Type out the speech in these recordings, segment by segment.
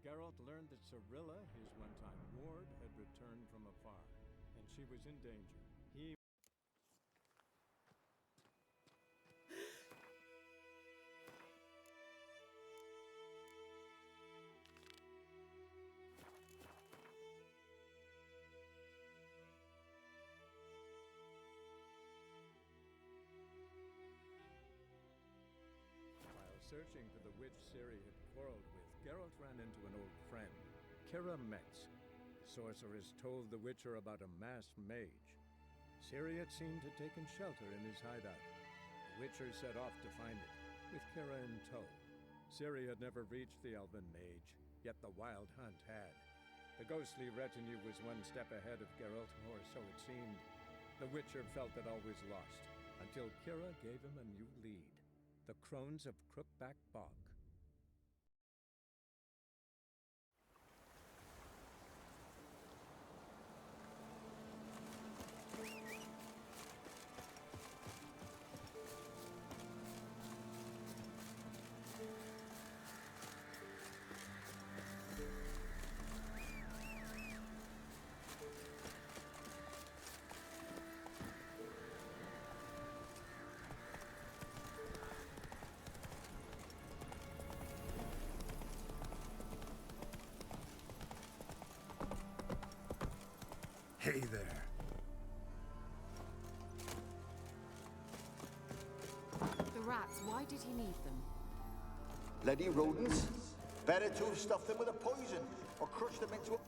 Geralt learned that Cirilla, his one-time ward, had returned from afar, and she was in danger. He Searching for the witch Ciri had quarreled with, Geralt ran into an old friend, Kira Metz. The sorceress told the Witcher about a masked mage. Ciri had seemed to have taken shelter in his hideout. The Witcher set off to find it, with Kira in tow. Ciri had never reached the elven mage, yet the wild hunt had. The ghostly retinue was one step ahead of Geralt, or so it seemed. The Witcher felt that all was lost, until Kira gave him a new lead. The Crones of Crookback Bog. Hey there. The rats, why did he need them? Bloody rodents. Better to have stuffed them with a poison, or crushed them into a...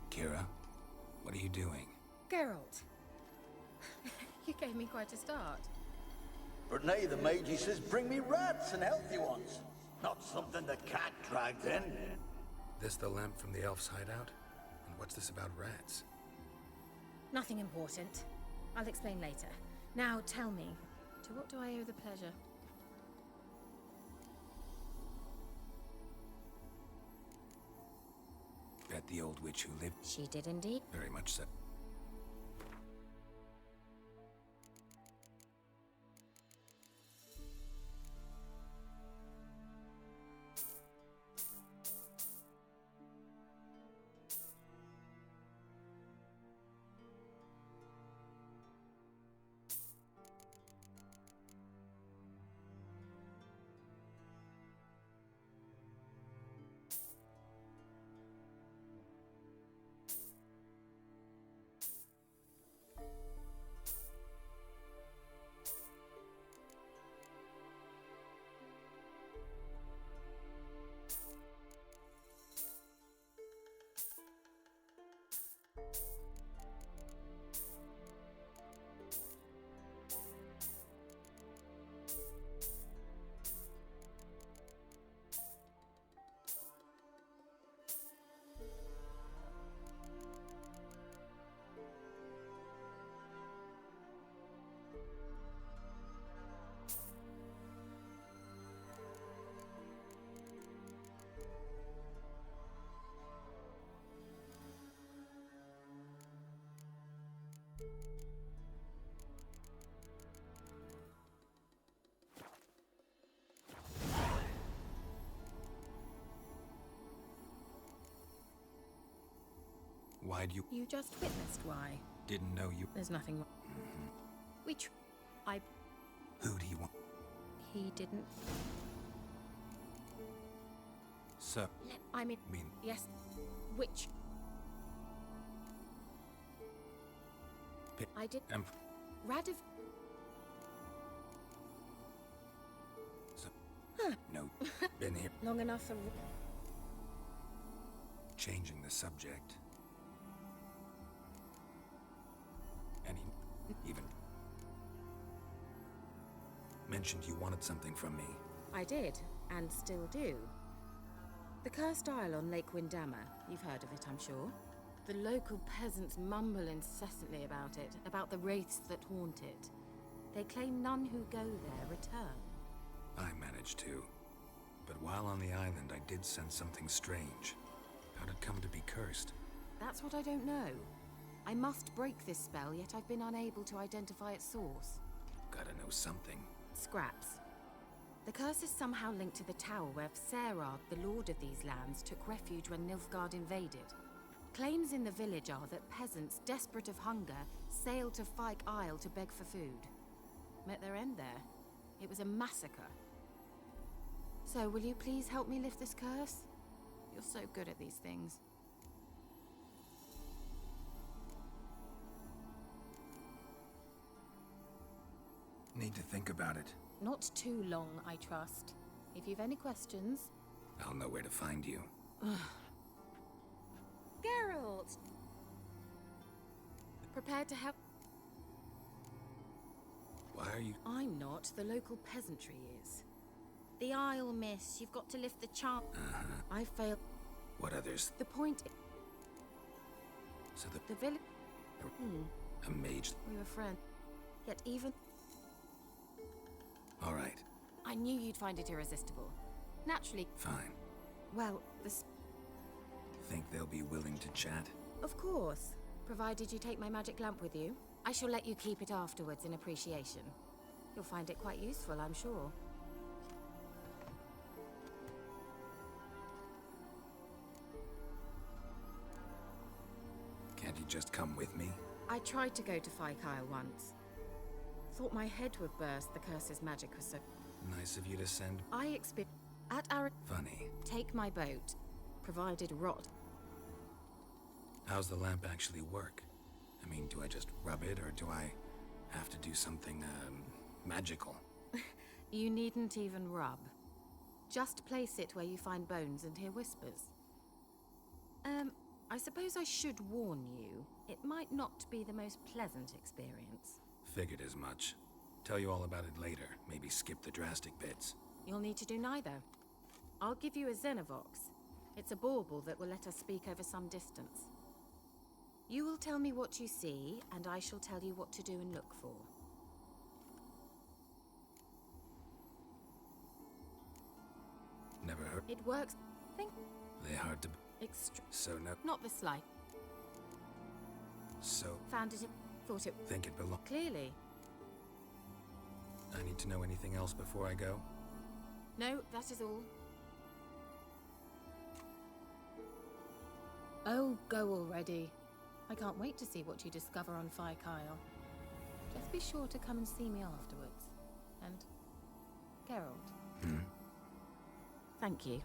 Kira, what are you doing? Geralt. You gave me quite a start. But now the mage, he says, bring me rats and healthy ones. Not something the cat dragged in. This the lamp from the elf's hideout? And what's this about rats? Nothing important. I'll explain later. Now tell me, to what do I owe the pleasure? Bet the old witch who lived... She did indeed. Very much so. Why'd you... You just witnessed why. Didn't know you... There's nothing wrong. Who'd he want? He didn't... So... I mean... Mean... Yes. Which... I did... Radov... So... No. Been here. Long enough for... Changing the subject. And he even mentioned you wanted something from me. I did, and still do. The Cursed Isle on Lake Windammer. You've heard of it, I'm sure. The local peasants mumble incessantly about it, about the wraiths that haunt it. They claim none who go there return. I managed to. But while on the island, I did sense something strange. How'd it come to be cursed? That's what I don't know. I must break this spell, yet I've been unable to identify its source. Gotta know something. Scraps. The curse is somehow linked to the tower where Serad, the lord of these lands, took refuge when Nilfgaard invaded. Claims in the village are that peasants, desperate of hunger, sailed to Fyke Isle to beg for food. Met their end there. It was a massacre. So, will you please help me lift this curse? You're so good at these things. Need to think about it. Not too long, I trust. If you've any questions... I'll know where to find you. Geralt! Prepared to help? Why are you... I'm not. The local peasantry is. The Isle, miss. You've got to lift the charm. I failed. What others? The point... So The village... a mage... We were friends. Yet even... All right. I knew you'd find it irresistible. Naturally... Fine. Well, Think they'll be willing to chat? Of course. Provided you take my magic lamp with you. I shall let you keep it afterwards in appreciation. You'll find it quite useful, I'm sure. Can't you just come with me? I tried to go to Fyke Isle once. Thought my head would burst, the curse's magic was so... Nice of you to send... I expect... At our... Funny. Take my boat. Provided rot. How's the lamp actually work? I mean, do I just rub it, or do I have to do something, magical? You needn't even rub. Just place it where you find bones and hear whispers. I suppose I should warn you. It might not be the most pleasant experience. Figured as much. Tell you all about it later. Maybe skip the drastic bits. You'll need to do neither. I'll give you a Xenovox. It's a bauble that will let us speak over some distance. You will tell me what you see, and I shall tell you what to do and look for. Never heard. It works. Think. They're hard to... So no... Not the slight. So... Found it. Thought it. Think it belonged... Clearly. I need to know anything else before I go? No, that is all. Oh, go already. I can't wait to see what you discover on Fyke Isle. Just be sure to come and see me afterwards. And... Geralt. Thank you.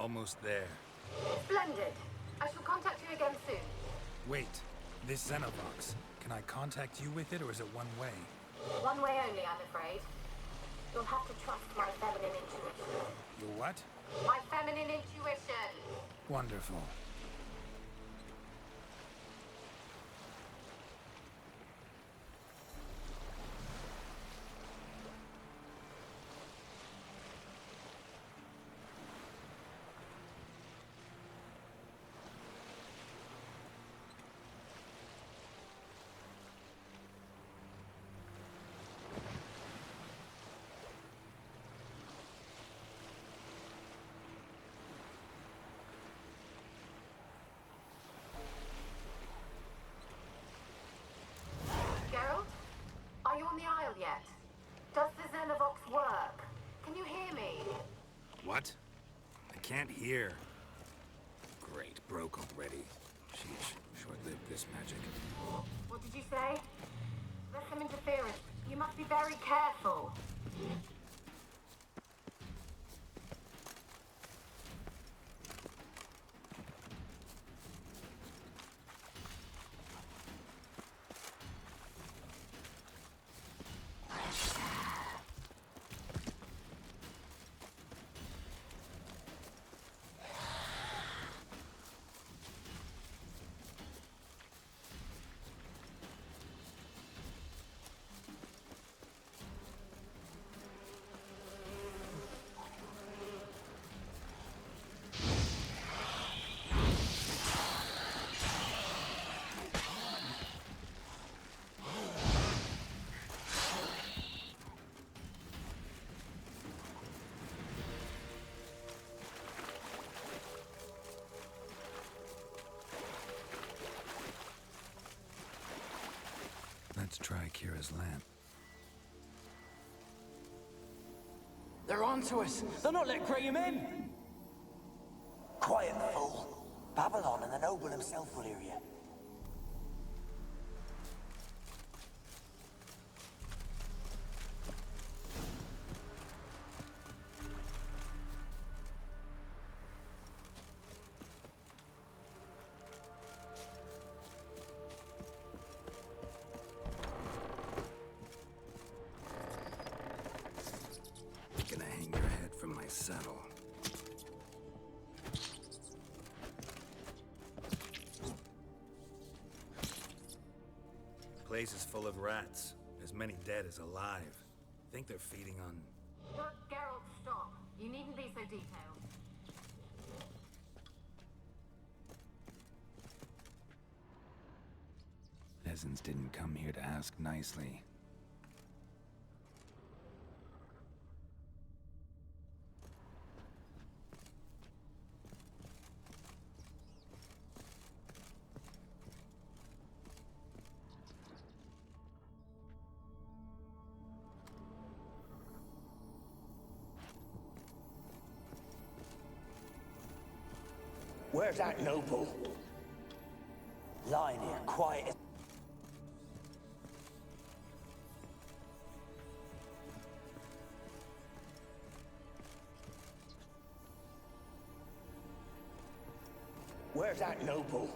Almost there. Splendid. I shall contact you again soon. Wait, this Xenovox. Can I contact you with it, or is it one way? One way only, I'm afraid. You'll have to trust my feminine intuition. Your what? My feminine intuition! Wonderful. Geralt? Are you on the Isle yet? Does the Xenovox work? Can you hear me? What? I can't hear. Great, broke already. Sheesh, short-lived this magic. What did you say? There's some interference. You must be very careful. Let's try Kira's lamp. They're onto us. They're not letting Graham in. Quiet, fool. Babylon and the noble himself will hear you. Gonna hang your head from my saddle. Place is full of rats. As many dead as alive. Think they're feeding on... Look, Geralt, stop. You needn't be so detailed. Peasants didn't come here to ask nicely. Where's that noble? Lying here, quiet as... Where's that noble?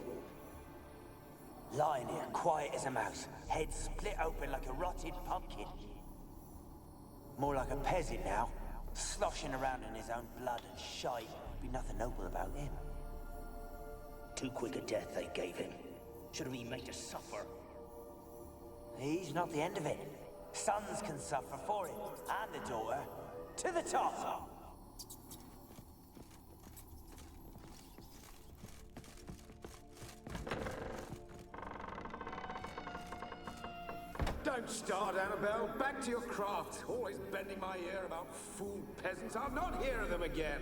Lying here, quiet as a mouse. Head split open like a rotted pumpkin. More like a peasant now. Sloshing around in his own blood and shite. Be nothing noble about him. Too quick a death they gave him. Should have been made to suffer. He's not the end of it. Sons can suffer for him, and the daughter. To the top! Don't start, Annabelle. Back to your craft. Always bending my ear about fool peasants. I'll not hear of them again.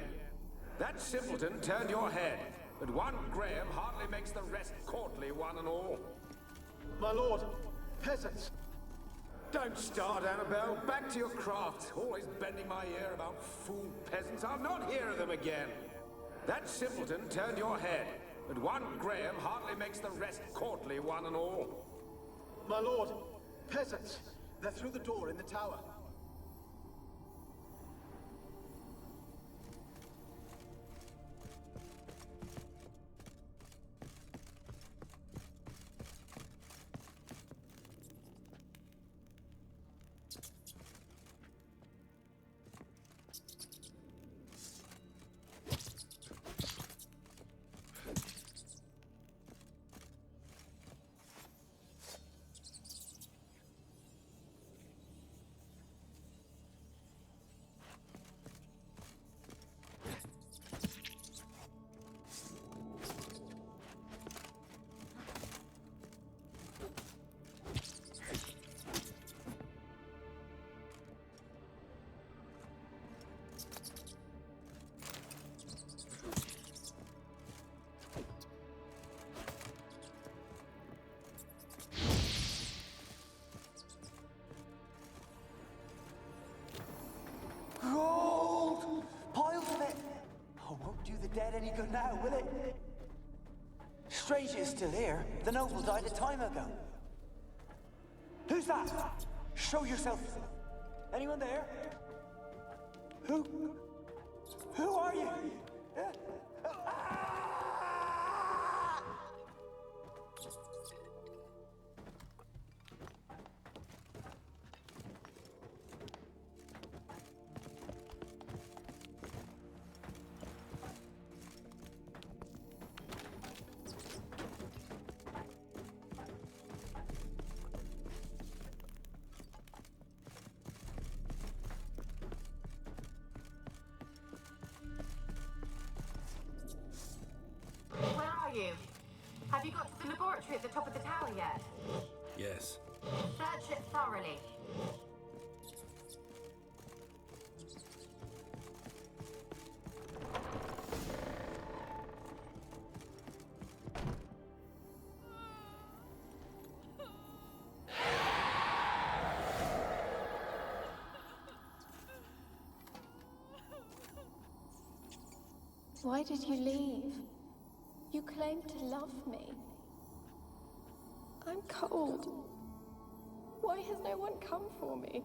That simpleton turned your head, but one Graham hardly makes the rest courtly, one and all. My lord, peasants. Don't start, Annabelle. Back to your craft. Always bending my ear about fool peasants. I'll not hear of them again. That simpleton turned your head, but one Graham hardly makes the rest courtly, one and all. My lord, peasants. They're through the door in the tower. dead any good now, will it? Strange it's still here. The noble died a time ago. Who's that? Show yourself. Anyone there? Who? Who are you? Have you got to the laboratory at the top of the tower yet? Yes. Search it thoroughly. Why did you leave? You claimed to love me. I'm cold. Why has no one come for me?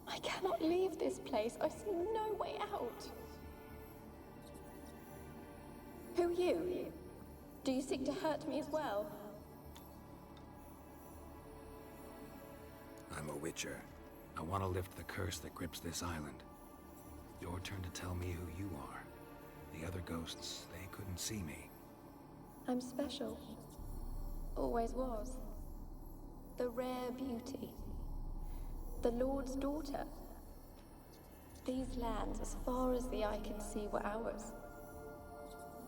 I cannot leave this place. I see no way out. Who are you? Do you seek to hurt me as well? I'm a witcher. I want to lift the curse that grips this island. Your turn to tell me who you are. The other ghosts, they couldn't see me. I'm special. Always was. The rare beauty. The Lord's daughter. These lands, as far as the eye can see, were ours.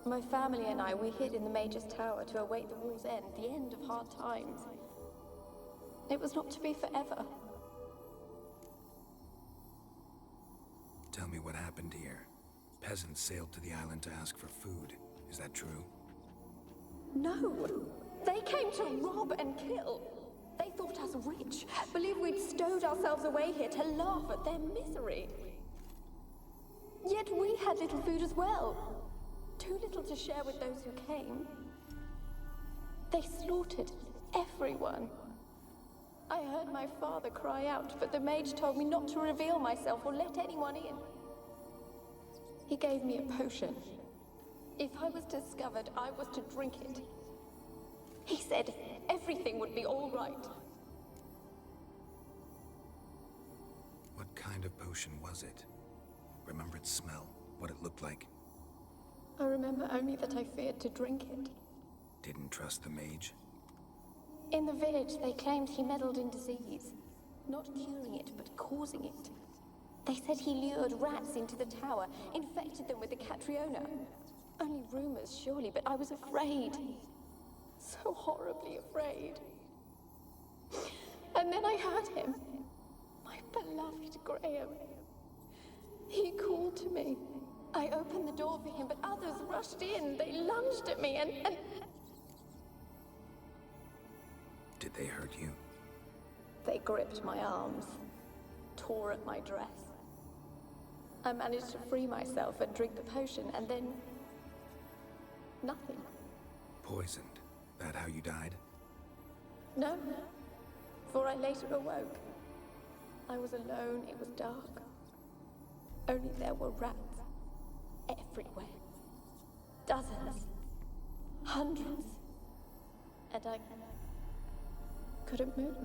My family and I, we hid in the Mage's Tower to await the war's end, the end of hard times. It was not to be forever. Tell me what happened here. Peasants sailed to the island to ask for food. Is that true? No! They came to rob and kill. They thought us rich, believed we'd stowed ourselves away here to laugh at their misery. Yet we had little food as well. Too little to share with those who came. They slaughtered everyone. I heard my father cry out, but the mage told me not to reveal myself or let anyone in. He gave me a potion. If I was discovered, I was to drink it. He said everything would be all right. What kind of potion was it? Remember its smell? What it looked like? I remember only that I feared to drink it. Didn't trust the mage? In the village, they claimed he meddled in disease. Not curing it, but causing it. They said he lured rats into the tower, infected them with the Catriona. Only rumors, surely, but I was afraid. So horribly afraid. And then I heard him. My beloved Graham. He called to me. I opened the door for him, but others rushed in. They lunged at me and... Did they hurt you? They gripped my arms, tore at my dress. I managed to free myself and drink the potion, and then... nothing. Poisoned? That how you died? No, for I later awoke. I was alone, it was dark. Only there were rats everywhere. Dozens. Hundreds. And I couldn't move.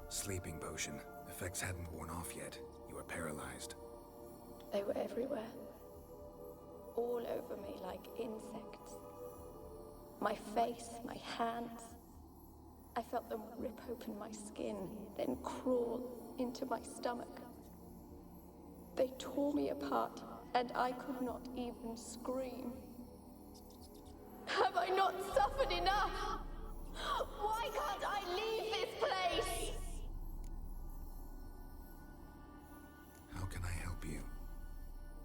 Sleeping potion. Effects hadn't worn off yet. You were paralyzed. They were everywhere. All over me like insects. My face, my hands. I felt them rip open my skin, then crawl into my stomach. They tore me apart, and I could not even scream. Have I not suffered enough? Why can't I leave this place? How can I help you?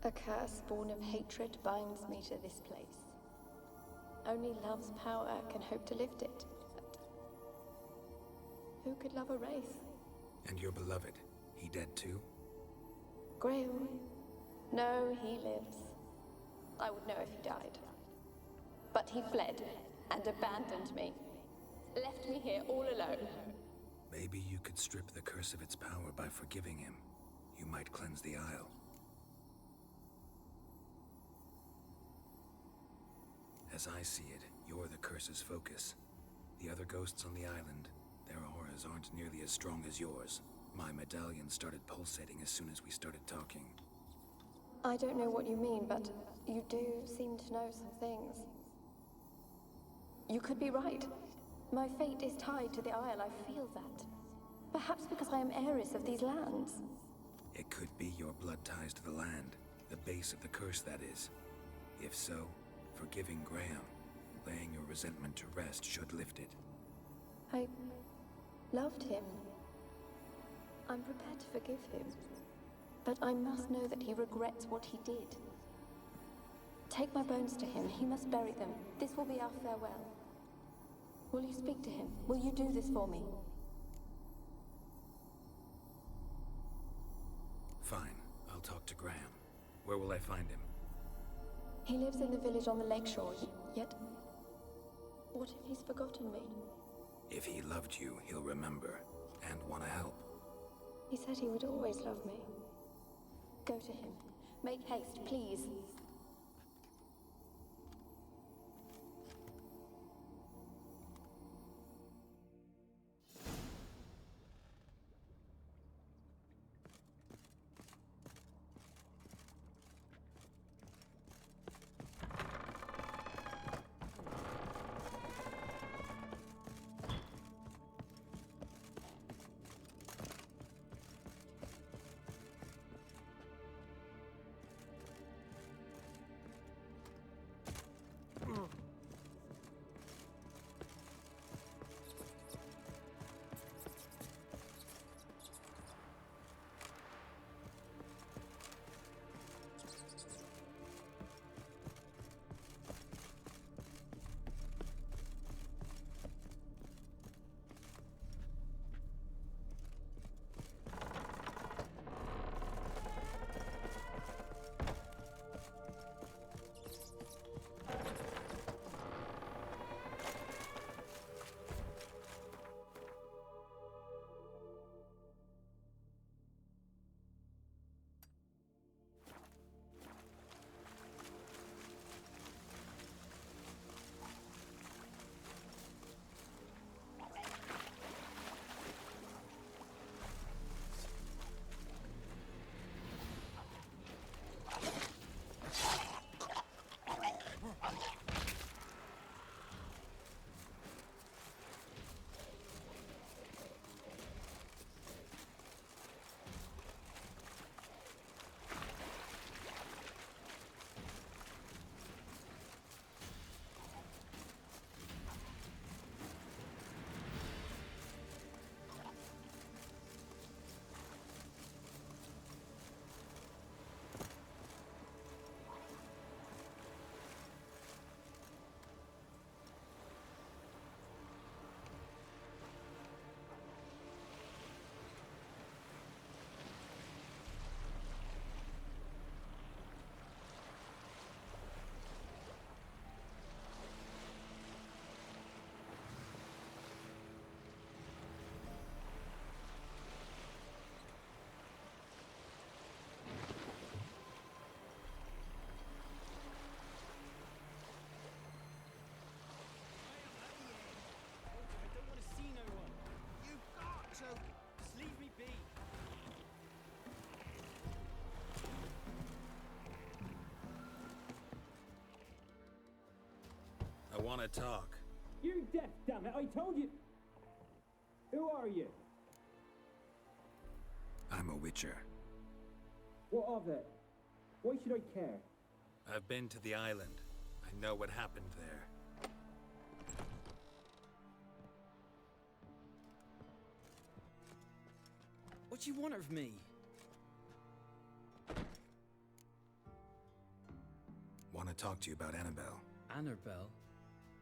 A curse born of hatred binds me to this place. Only love's power can hope to lift it. But who could love a race? And your beloved, he dead too? Graham? No, he lives. I would know if he died. But he fled and abandoned me. Left me here all alone. Maybe you could strip the curse of its power by forgiving him. You might cleanse the Isle. As I see it, you're the curse's focus. The other ghosts on the island, their auras aren't nearly as strong as yours. My medallion started pulsating as soon as we started talking. I don't know what you mean, but you do seem to know some things. You could be right. My fate is tied to the Isle, I feel that. Perhaps because I am heiress of these lands. It could be your blood ties to the land, the base of the curse, that is. If so, forgiving Graham, laying your resentment to rest should lift it. I loved him. I'm prepared to forgive him. But I must know that he regrets what he did. Take my bones to him. He must bury them. This will be our farewell. Will you speak to him? Will you do this for me? Fine. I'll talk to Graham. Where will I find him? He lives in the village on the lakeshore, yet... What if he's forgotten me? If he loved you, he'll remember, and want to help. He said he would always love me. Go to him. Make haste, please. I want to talk. You're deaf, damn it! I told you! Who are you? I'm a witcher. What of it? Why should I care? I've been to the island. I know what happened there. What do you want of me? Want to talk to you about Annabelle. Annabelle?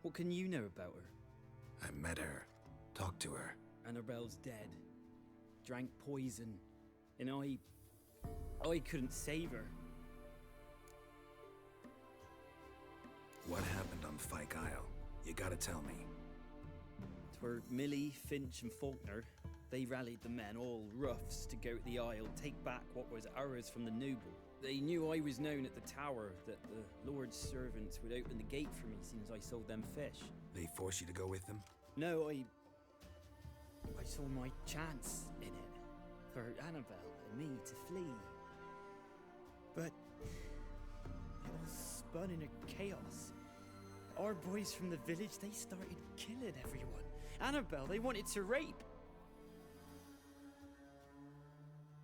What can you know about her? I met her. Talked to her. Annabelle's dead. Drank poison. And I couldn't save her. You gotta tell me. 'Twere Millie, Finch, and Faulkner. They rallied the men, all roughs, to go to the Isle, take back what was ours from the noble. They knew I was known at the tower, that the Lord's servants would open the gate for me soon as I sold them fish. They force you to go with them? No, I saw my chance in it, for Annabelle and me to flee. But it all spun into chaos. Our boys from the village, they started killing everyone. Annabelle, they wanted to rape.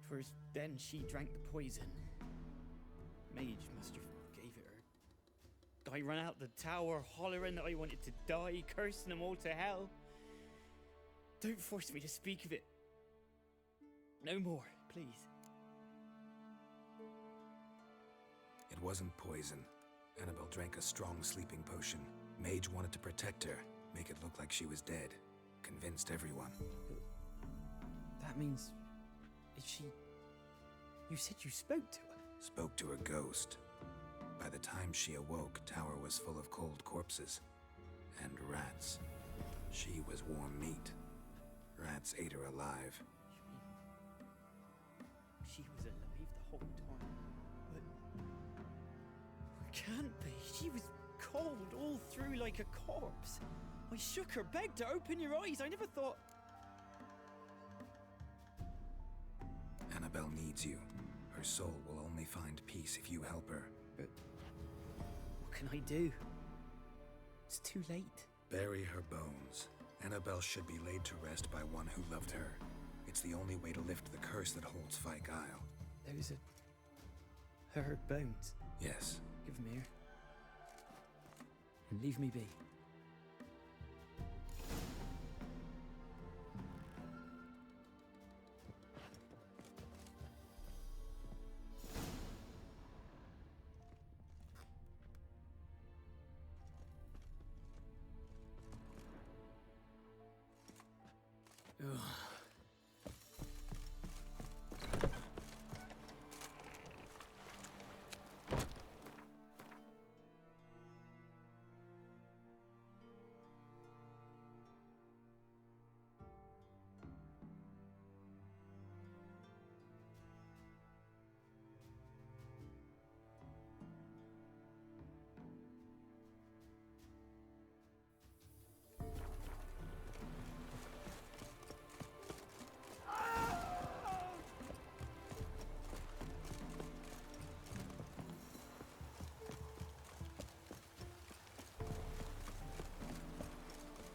'Twas then she drank the poison. Mage must have gave it her. I ran out the tower hollering that I wanted to die, cursing them all to hell. Don't force me to speak of it. No more, please. It wasn't poison. Annabelle drank a strong sleeping potion. Mage wanted to protect her, make it look like she was dead. Convinced everyone. That means... is she... You said you spoke to her? Spoke to a ghost. By the time she awoke, tower was full of cold corpses. And rats. She was warm meat. Rats ate her alive. She was alive the whole time. But... can't be. She was cold all through like a corpse. I shook her, begged her, open your eyes. I never thought... Annabelle needs you. Her soul will only find peace if you help her. But... what can I do? It's too late. Bury her bones. Annabelle should be laid to rest by one who loved her. It's the only way to lift the curse that holds Fyke Isle. Those are... her bones? Yes. Give them here. And leave me be.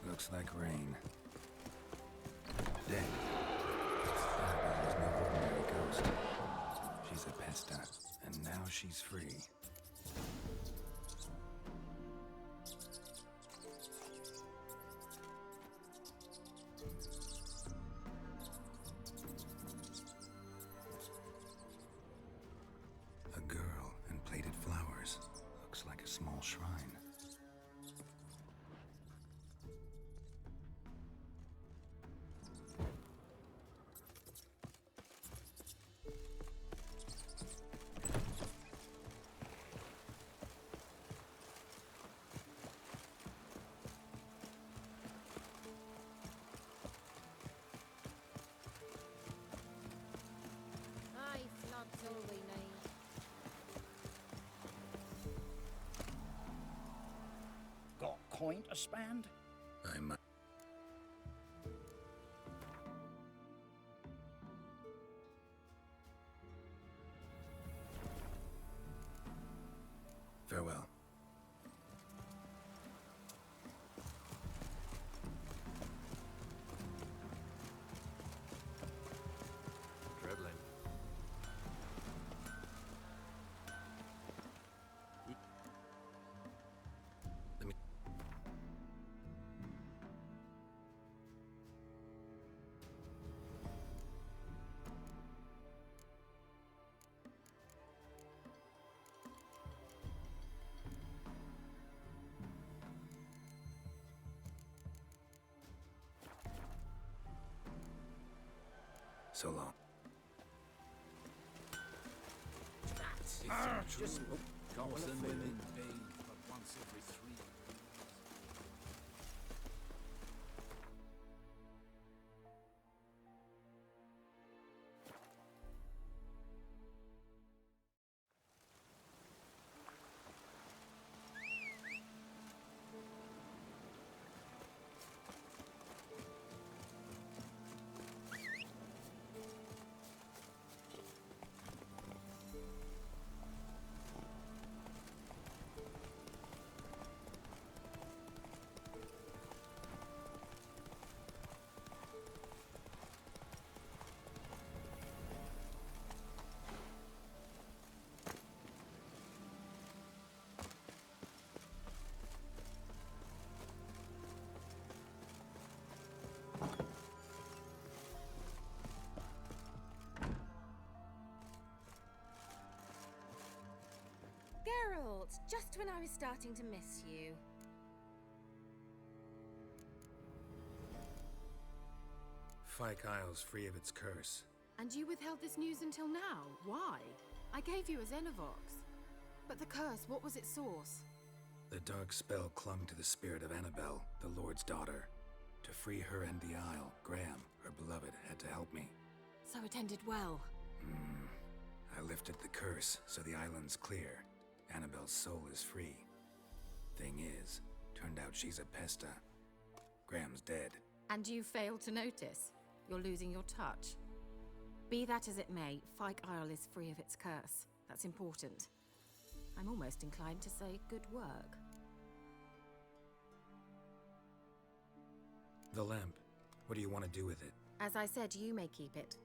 Looks like rain. Dead. Annabelle was no ordinary ghost. She's a pesta, and now she's free. A girl and plated flowers. Looks like a small shrine. Got coin to spend? I might. Farewell. Dribbling. Let me... So long. Just Gods and women bathe but once every 3 years. Geralt, just when I was starting to miss you. Fyke Isle's free of its curse. And you withheld this news until now. Why? I gave you a Xenovox. But the curse, what was its source? The dark spell clung to the spirit of Annabelle, the Lord's daughter. To free her and the Isle, Graham, her beloved, had to help me. So it ended well. I lifted the curse, so the island's clear. Annabelle's soul is free. Thing is, turned out she's a pesta. Graham's dead. And you failed to notice. You're losing your touch. Be that as it may, Fyke Isle is free of its curse. That's important. I'm almost inclined to say good work. The lamp. What do you want to do with it? As I said, you may keep it.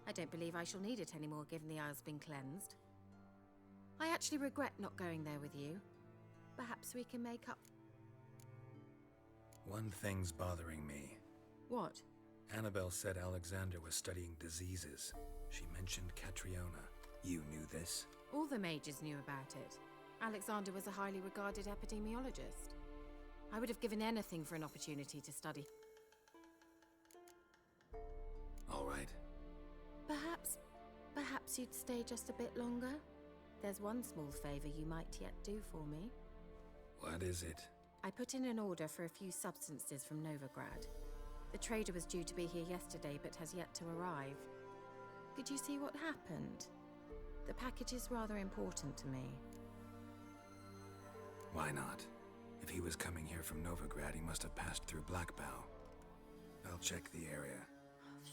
I don't believe I shall need it anymore, given the Isle's been cleansed. I actually regret not going there with you. Perhaps we can make up... One thing's bothering me. What? Annabelle said Alexander was studying diseases. She mentioned Catriona. You knew this? All the mages knew about it. Alexander was a highly regarded epidemiologist. I would have given anything for an opportunity to study. All right. Perhaps you'd stay just a bit longer? There's one small favor you might yet do for me. What is it? I put in an order for a few substances from Novigrad. The trader was due to be here yesterday, but has yet to arrive. Could you see what happened? The package is rather important to me. Why not? If he was coming here from Novigrad, he must have passed through Blackbow. I'll check the area.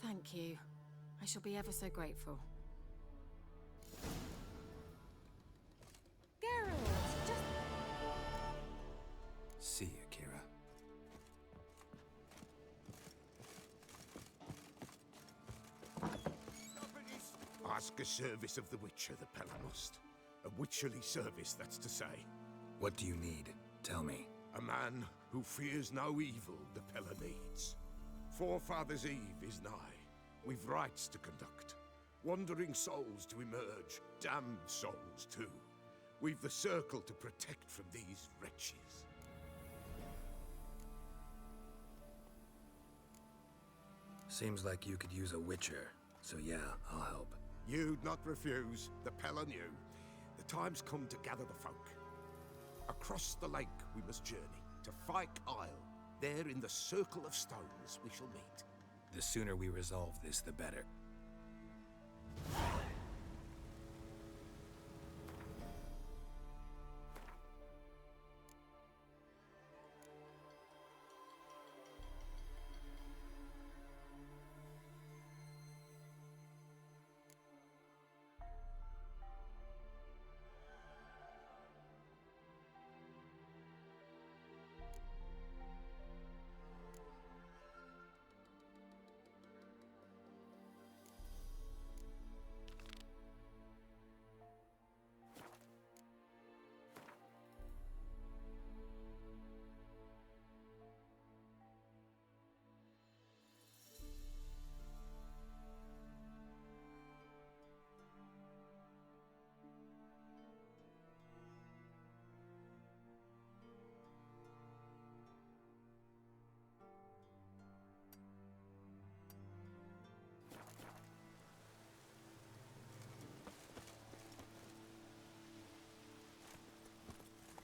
Thank you. I shall be ever so grateful. Geralt, just... See you, Kira. Ask a service of the Witcher, the Pella must. A witcherly service, that's to say. What do you need? Tell me. A man who fears no evil the Pella needs. Forefathers' Eve is nigh. We've rites to conduct. Wandering souls to emerge. Damned souls, too. We've the circle to protect from these wretches. Seems like you could use a witcher. So yeah, I'll help. You'd not refuse. The Pella knew. The time's come to gather the folk. Across the lake we must journey, to Fyke Isle. There in the circle of stones we shall meet. The sooner we resolve this, the better.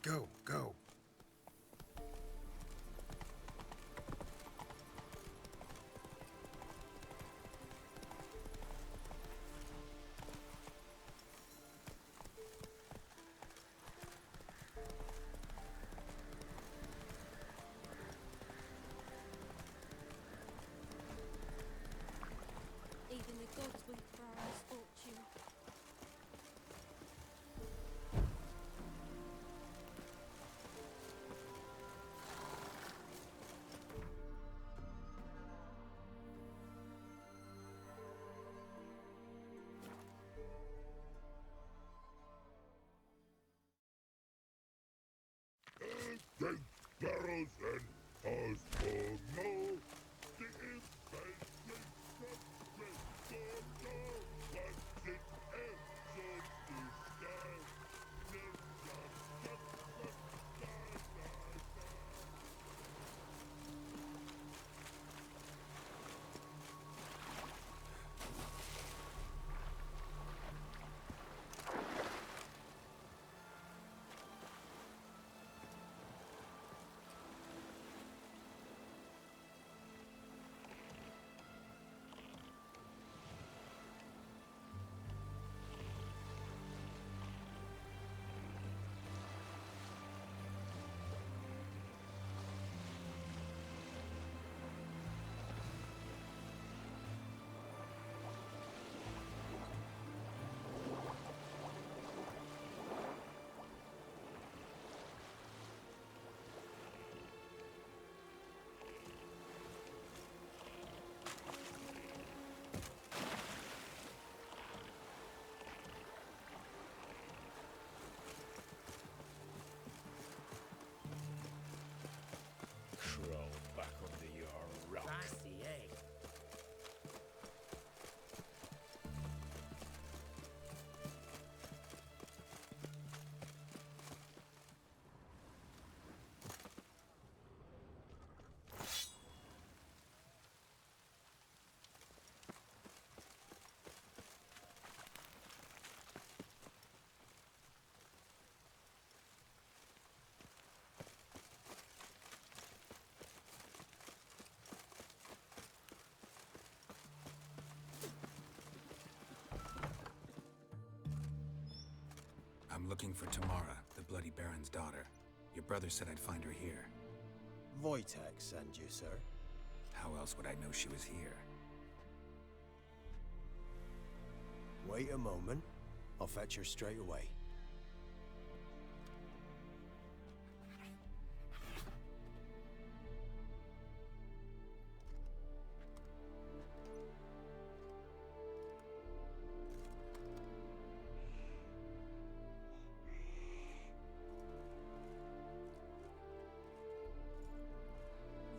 Go, go. Even the gods wait for our misfortune. Take barrels and pause for more. The impatient trumpet for more. Once it ends on the sky, I'm looking for Tamara, the Bloody Baron's daughter. Your brother said I'd find her here. Wojtek sent you, sir. How else would I know she was here? Wait a moment. I'll fetch her straight away.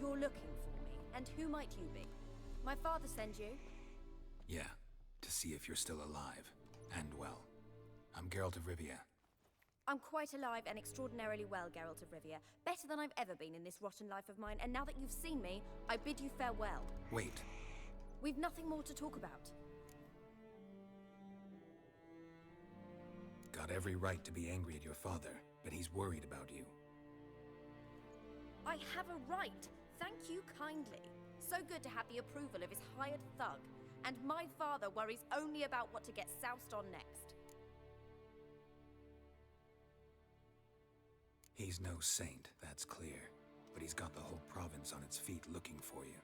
You're looking for me, and who might you be? My father sent you? Yeah, to see if you're still alive. And well. I'm Geralt of Rivia. I'm quite alive and extraordinarily well, Geralt of Rivia. Better than I've ever been in this rotten life of mine, and now that you've seen me, I bid you farewell. Wait. We've nothing more to talk about. Got every right to be angry at your father, but he's worried about you. I have a right. Thank you kindly. So good to have the approval of his hired thug. And my father worries only about what to get soused on next. He's no saint, that's clear. But he's got the whole province on its feet looking for you.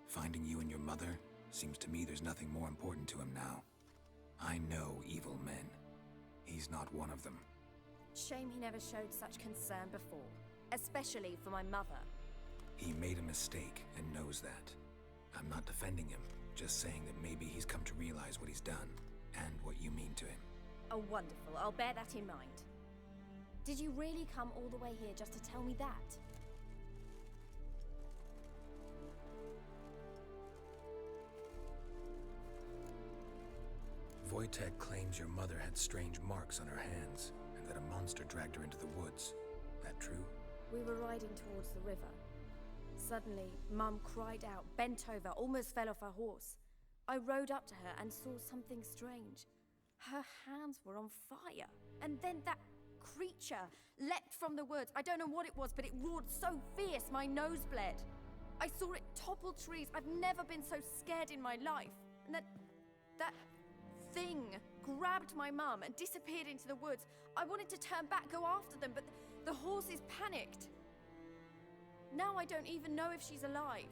Finding you and your mother, seems to me there's nothing more important to him now. I know evil men. He's not one of them. Shame he never showed such concern before. Especially for my mother. He made a mistake and knows that. I'm not defending him, just saying that maybe he's come to realize what he's done, and what you mean to him. Oh, wonderful. I'll bear that in mind. Did you really come all the way here just to tell me that? Wojtek claims your mother had strange marks on her hands, and that a monster dragged her into the woods. That true? We were riding towards the river. Suddenly, Mum cried out, bent over, almost fell off her horse. I rode up to her and saw something strange. Her hands were on fire. And then that creature leapt from the woods. I don't know what it was, but it roared so fierce my nose bled. I saw it topple trees. I've never been so scared in my life. And that thing grabbed my mum and disappeared into the woods. I wanted to turn back, go after them, but the horses panicked. Now I don't even know if she's alive.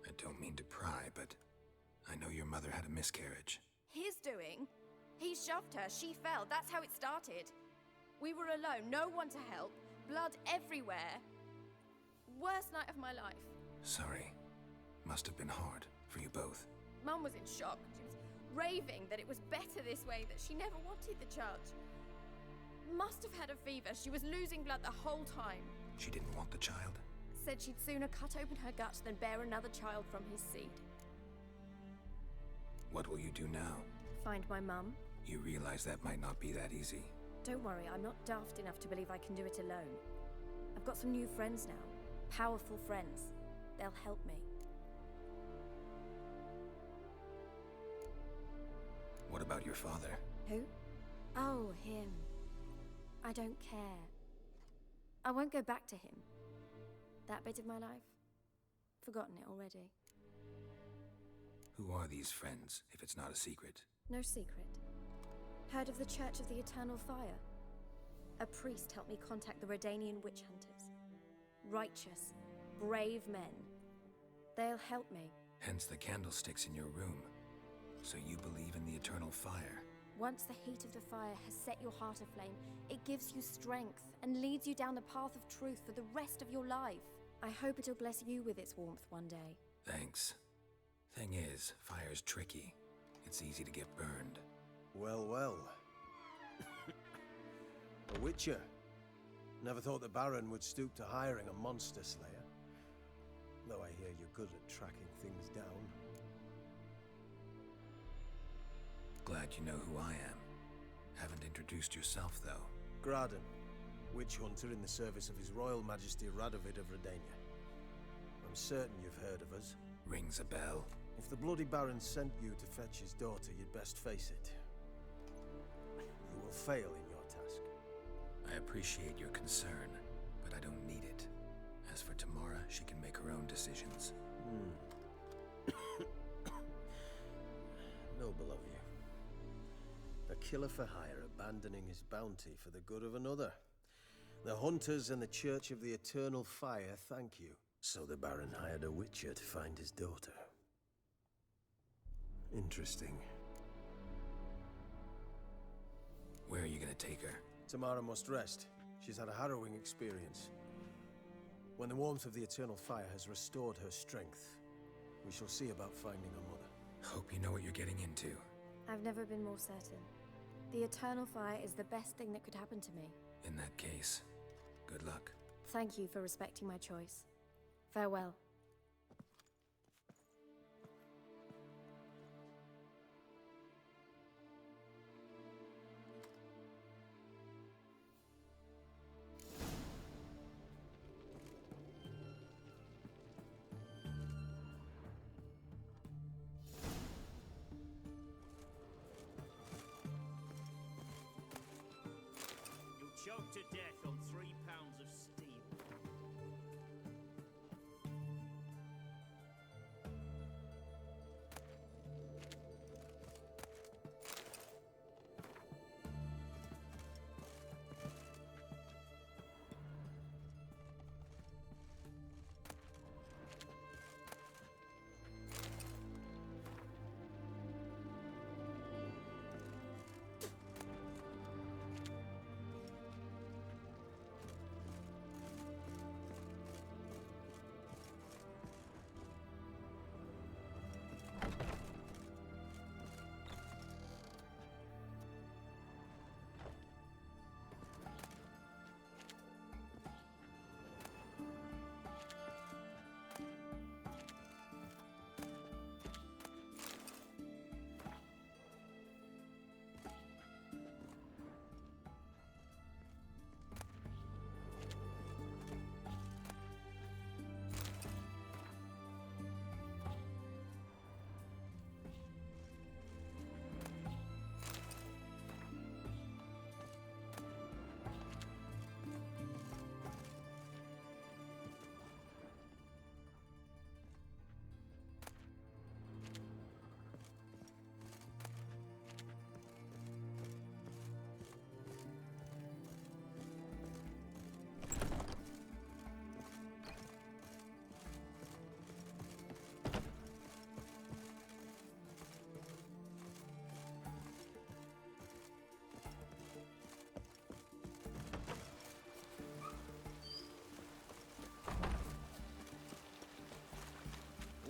I don't mean to pry, but I know your mother had a miscarriage. His doing? He shoved her, she fell, that's how it started. We were alone, no one to help, blood everywhere. Worst night of my life. Sorry. Must have been hard for you both. Mum was in shock. She was raving that it was better this way, that she never wanted the child. Must have had a fever. She was losing blood the whole time. She didn't want the child? Said she'd sooner cut open her gut than bear another child from his seed. What will you do now? Find my mum. You realize that might not be that easy. Don't worry, I'm not daft enough to believe I can do it alone. I've got some new friends now. Powerful friends. They'll help me. What about your father? Who? Oh, him. I don't care. I won't go back to him. That bit of my life? Forgotten it already. Who are these friends, if it's not a secret? No secret. Heard of the Church of the Eternal Fire? A priest helped me contact the Redanian witch hunters. Righteous, brave men. They'll help me. Hence the candlesticks in your room. So you believe in the eternal fire? Once the heat of the fire has set your heart aflame, it gives you strength and leads you down the path of truth for the rest of your life. I hope it'll bless you with its warmth one day. Thanks. Thing is, fire's tricky. It's easy to get burned. Well, well. A witcher. Never thought the Baron would stoop to hiring a monster slayer. Though I hear you're good at tracking things down. Glad you know who I am. Haven't introduced yourself, though. Graden, witch hunter in the service of His Royal Majesty Radovid of Redania. I'm certain you've heard of us. Rings a bell. If the Bloody Baron sent you to fetch his daughter, you'd best face it. You will fail in your task. I appreciate your concern, but I don't need it. As for Tamara, she can make her own decisions. killer for hire abandoning his bounty for the good of another. The hunters and the Church of the Eternal Fire thank you. So the Baron hired a witcher to find his daughter. Interesting. Where are you gonna take her? Tamara must rest. She's had a harrowing experience. When the warmth of the Eternal Fire has restored her strength, we shall see about finding her mother. Hope you know what you're getting into. I've never been more certain. The Eternal Fire is the best thing that could happen to me. In that case, good luck. Thank you for respecting my choice. Farewell. Choked to death on 3 pounds of steel.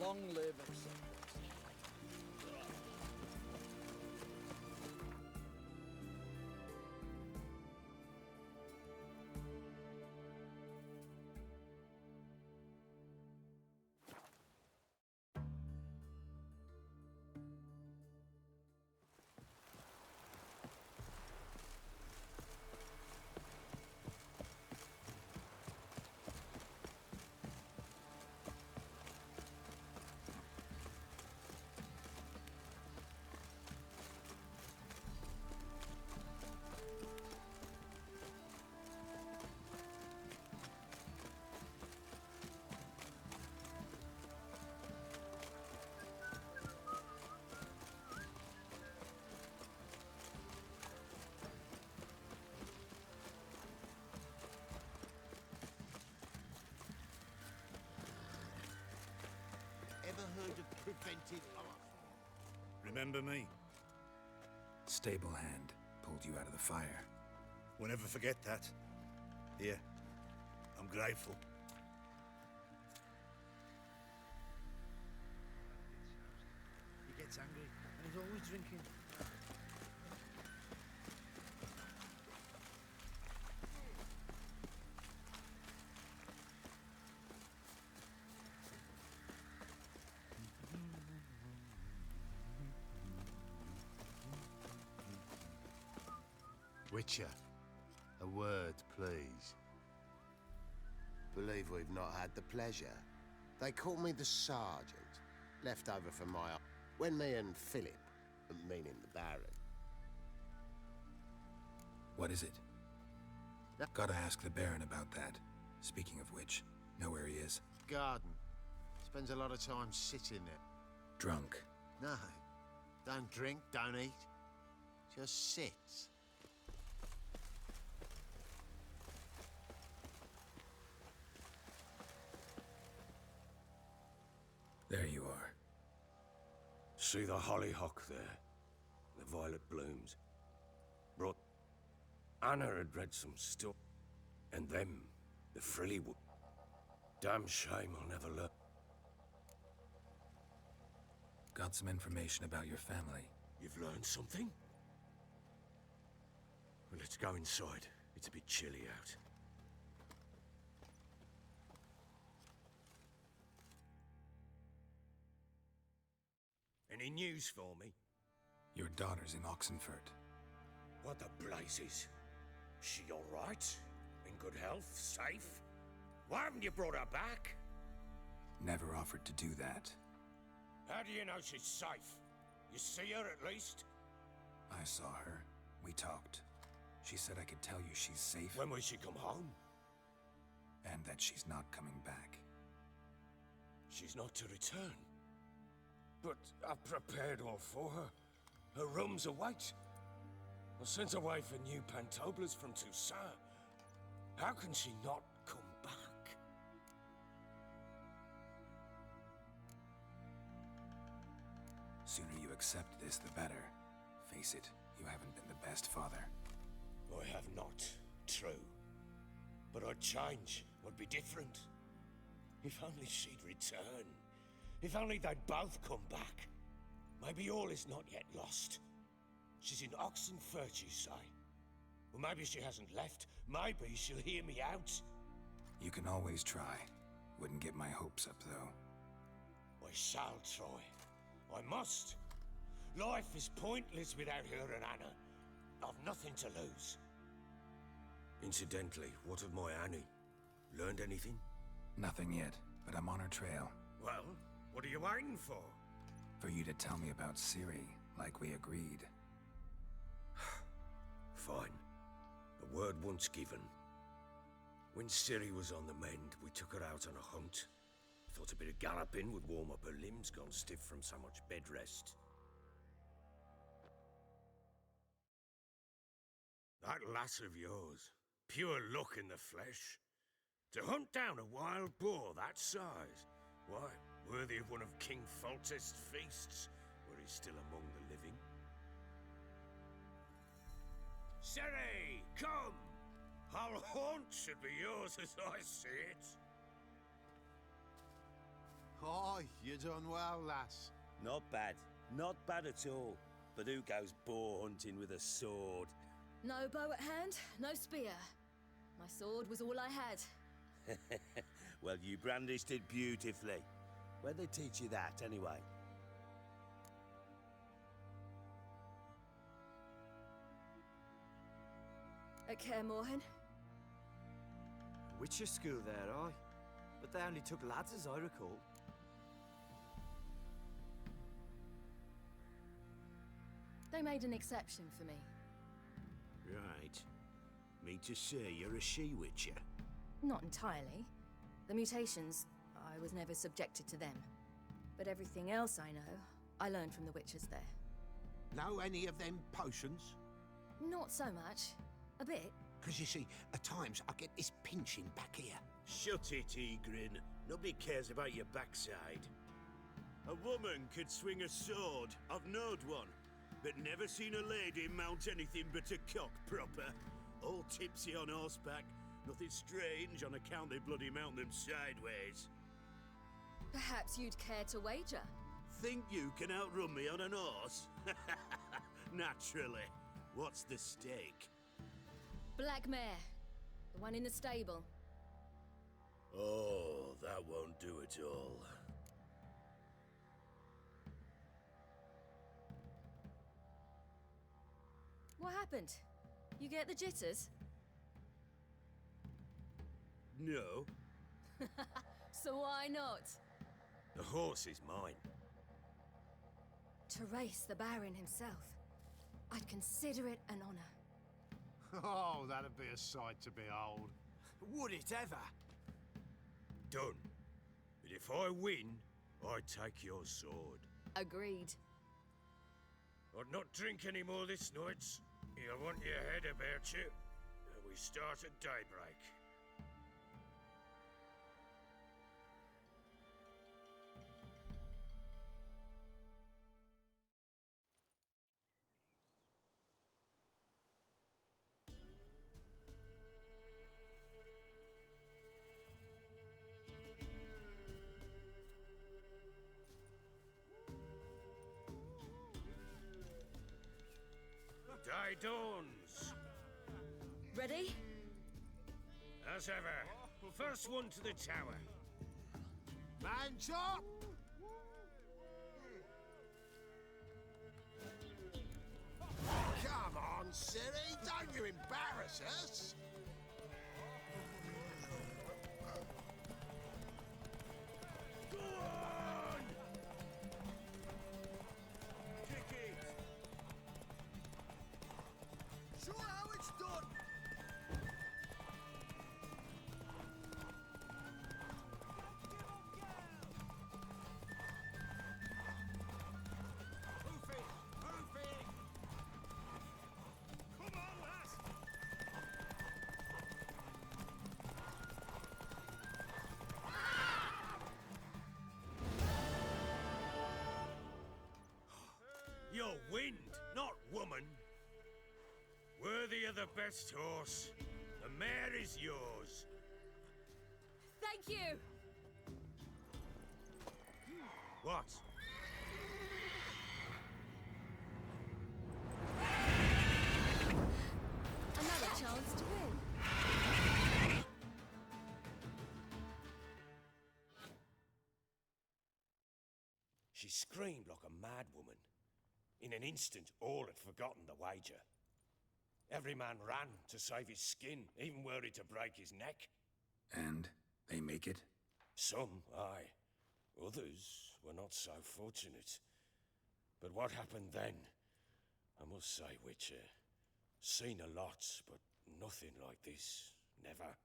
Long live acceptance. Ever heard of preventive art? Remember me? Stable hand pulled you out of the fire. We'll never forget that. Here, I'm grateful. He gets angry and he's always drinking. Witcher, a word, please. Believe we've not had the pleasure. They call me the Sergeant, left over from my... when me and Philip, meaning the Baron. What is it? Gotta ask the Baron about that. Speaking of which, know where he is? Garden. Spends a lot of time sitting there. Drunk. No. Don't drink, don't eat. Just sit. There you are. See the hollyhock there? The violet blooms. Brought... Anna had read some stuff. And them, the frilly wood. Damn shame I'll never learn. Got some information about your family. You've learned something? Well, let's go inside. It's a bit chilly out. Any news for me? Your daughter's in Oxenfurt. What the blazes? She all right? In good health? Safe? Why haven't you brought her back? Never offered to do that. How do you know she's safe? You see her at least? I saw her. We talked. She said I could tell you she's safe. When will she come home? And that she's not coming back. She's not to return. But I've prepared all for her. Her room's await. I sent away for new pantoblas from Toussaint. How can she not come back? Sooner you accept this, the better. Face it, you haven't been the best father. I have not, true. But I'd change, would be different. If only she'd return. If only they'd both come back. Maybe all is not yet lost. She's in Oxenfurt, you say? Well, maybe she hasn't left. Maybe she'll hear me out. You can always try. Wouldn't get my hopes up, though. I shall try. I must. Life is pointless without her and Anna. I've nothing to lose. Incidentally, what of my Annie? Learned anything? Nothing yet, but I'm on her trail. Well, what are you waiting for? For you to tell me about Ciri, like we agreed. Fine. A word once given. When Ciri was on the mend, we took her out on a hunt. Thought a bit of galloping would warm up her limbs gone stiff from so much bed rest. That lass of yours, pure luck in the flesh. To hunt down a wild boar that size, why, worthy of one of King Foltest's feasts, were he still among the living. Ciri, come! Whole haunt should be yours as I see it. Oh, you done well, lass. Not bad. Not bad at all. But who goes boar hunting with a sword? No bow at hand, no spear. My sword was all I had. Well, you brandished it beautifully. Where'd they teach you that, anyway? At Kaer Morhen. Witcher school there, aye. But they only took lads, as I recall. They made an exception for me. Right. Mean to say you're a she-witcher? Not entirely. The mutations, I was never subjected to them. But everything else I know, I learned from the witches there. Know any of them potions? Not so much. A bit. Because you see, at times I get this pinching back here. Shut it, Egrin. Nobody cares about your backside. A woman could swing a sword. I've knowed one. But never seen a lady mount anything but a cock proper. All tipsy on horseback. Nothing strange on account they bloody mount them sideways. Perhaps you'd care to wager? Think you can outrun me on an horse? Naturally. What's the stake? Black mare. The one in the stable. Oh, that won't do it all. What happened? You get the jitters? No. So why not? The horse is mine. To race the Baron himself. I'd consider it an honor. Oh, that'd be a sight to behold. Would it ever? Done. But if I win, I take your sword. Agreed. I'd not drink any more this night. You'll want your head about you. And we start at daybreak. Day dawns. Ready? As ever. First one to the tower. Man chop! Come on, Siri, don't you embarrass us! Go on! Kick it! Show how it's done! You're wind, not woman. Worthy of the best horse. The mare is yours. Thank you! What? Another chance to win. She screamed like a mad woman. In an instant, all had forgotten the wager. Every man ran to save his skin, even worried to break his neck. And they make it? Some, aye. Others were not so fortunate. But what happened then? I must say, Witcher, seen a lot, but nothing like this. Never.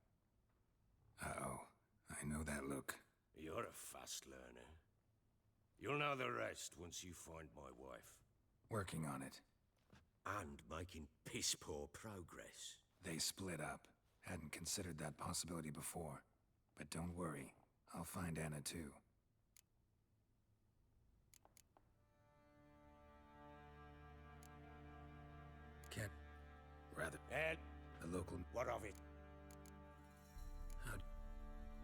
Uh-oh. I know that look. You're a fast learner. You'll know the rest once you find my wife. Working on it. And making piss-poor progress. They split up. Hadn't considered that possibility before. But don't worry. I'll find Anna too. Can't... rather... And... the local... What of it? How...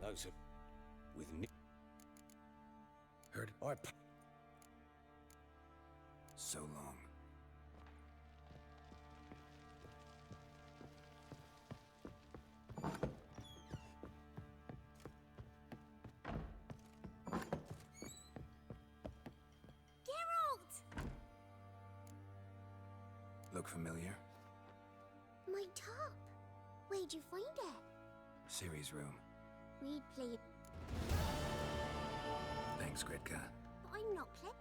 Those are... with Nick... Heard? I... So long. Geralt! Look familiar? My top. Where'd you find it? Ciri's room. We'd played... Thanks, Gritka. But I'm not play...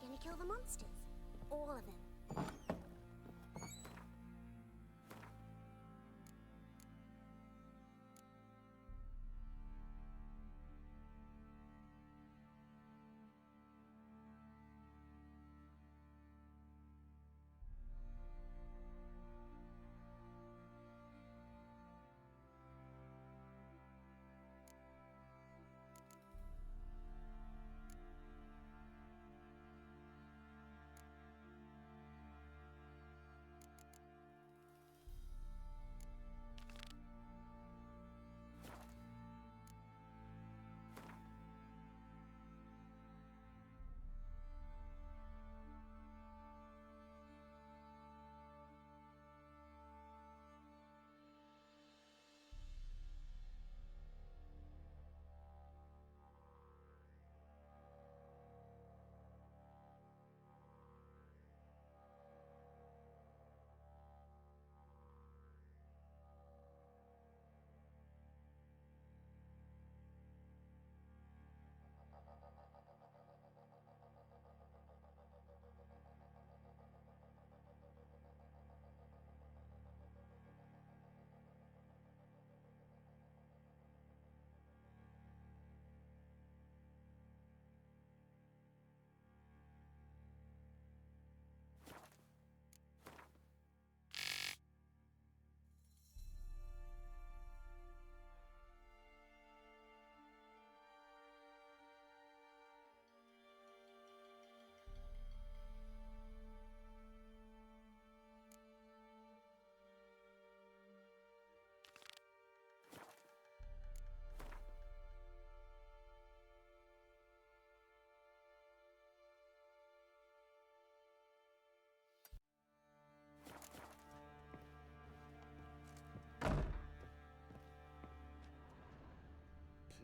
Gonna kill the monsters. All of them.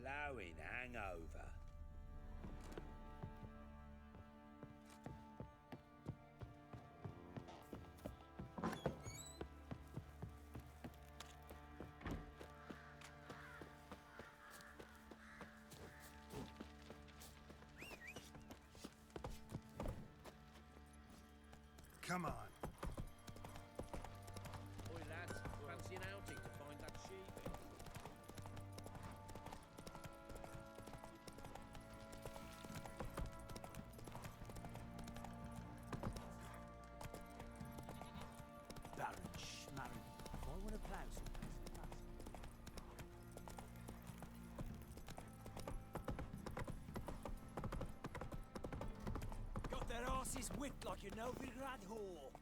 flowing hangover. Come on. Oi, lads, fancy an outing to find that sheep? Baron Schmarren. If I want to plough someplace, got their asses whipped like a Novigrad whore.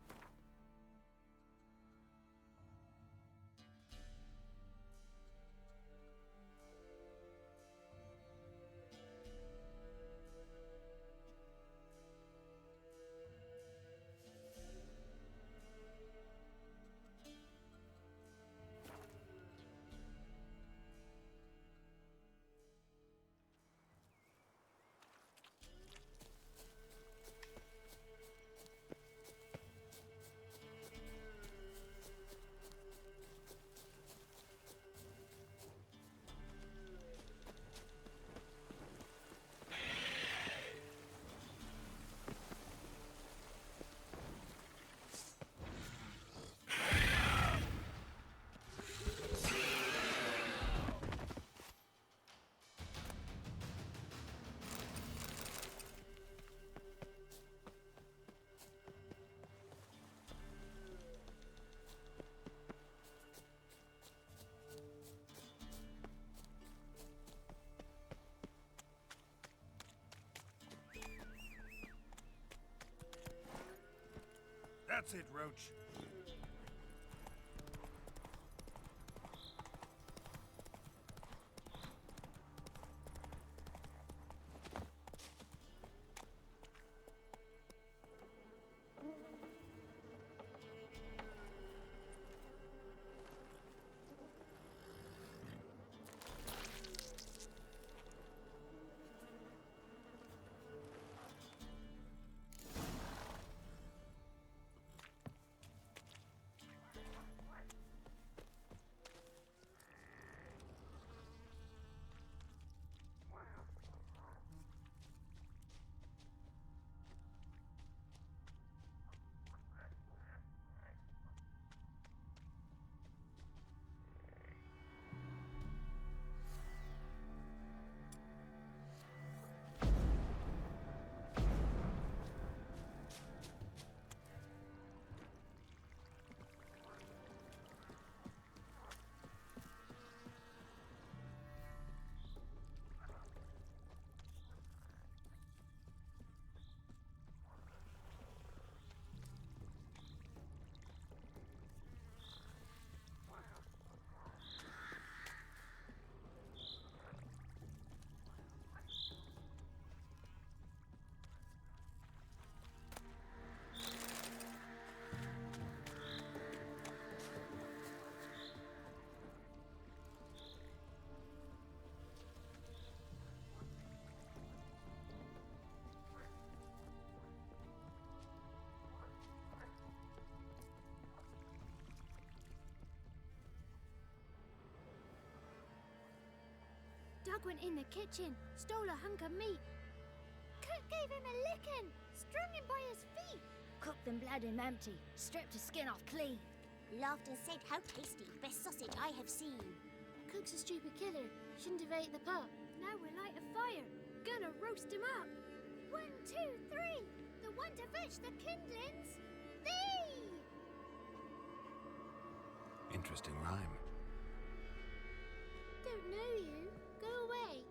That's it, Roach. Doug went in the kitchen, stole a hunk of meat. Cook gave him a licking, strung him by his feet. Cooked and bled him empty, stripped his skin off clean. Laughed and said, "How tasty, best sausage I have seen." Cook's a stupid killer, shouldn't have ate the pup. Now we'll light a fire, gonna roast him up. 1, 2, 3, the one to fetch the kindlings, thee! Interesting rhyme. Don't know you, go away.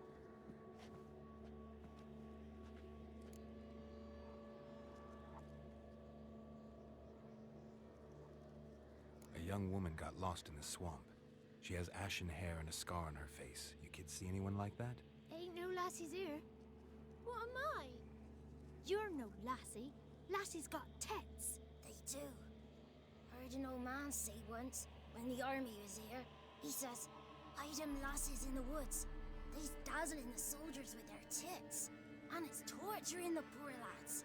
A young woman got lost in the swamp. She has ashen hair and a scar on her face. You kids see anyone like that? Ain't no lassies here. What am I? You're no lassie. Lassies got tets. They do. Heard an old man say once, when the army was here, he says, "Hide them lasses in the woods. He's dazzling the soldiers with their tits. And it's torturing the poor lads.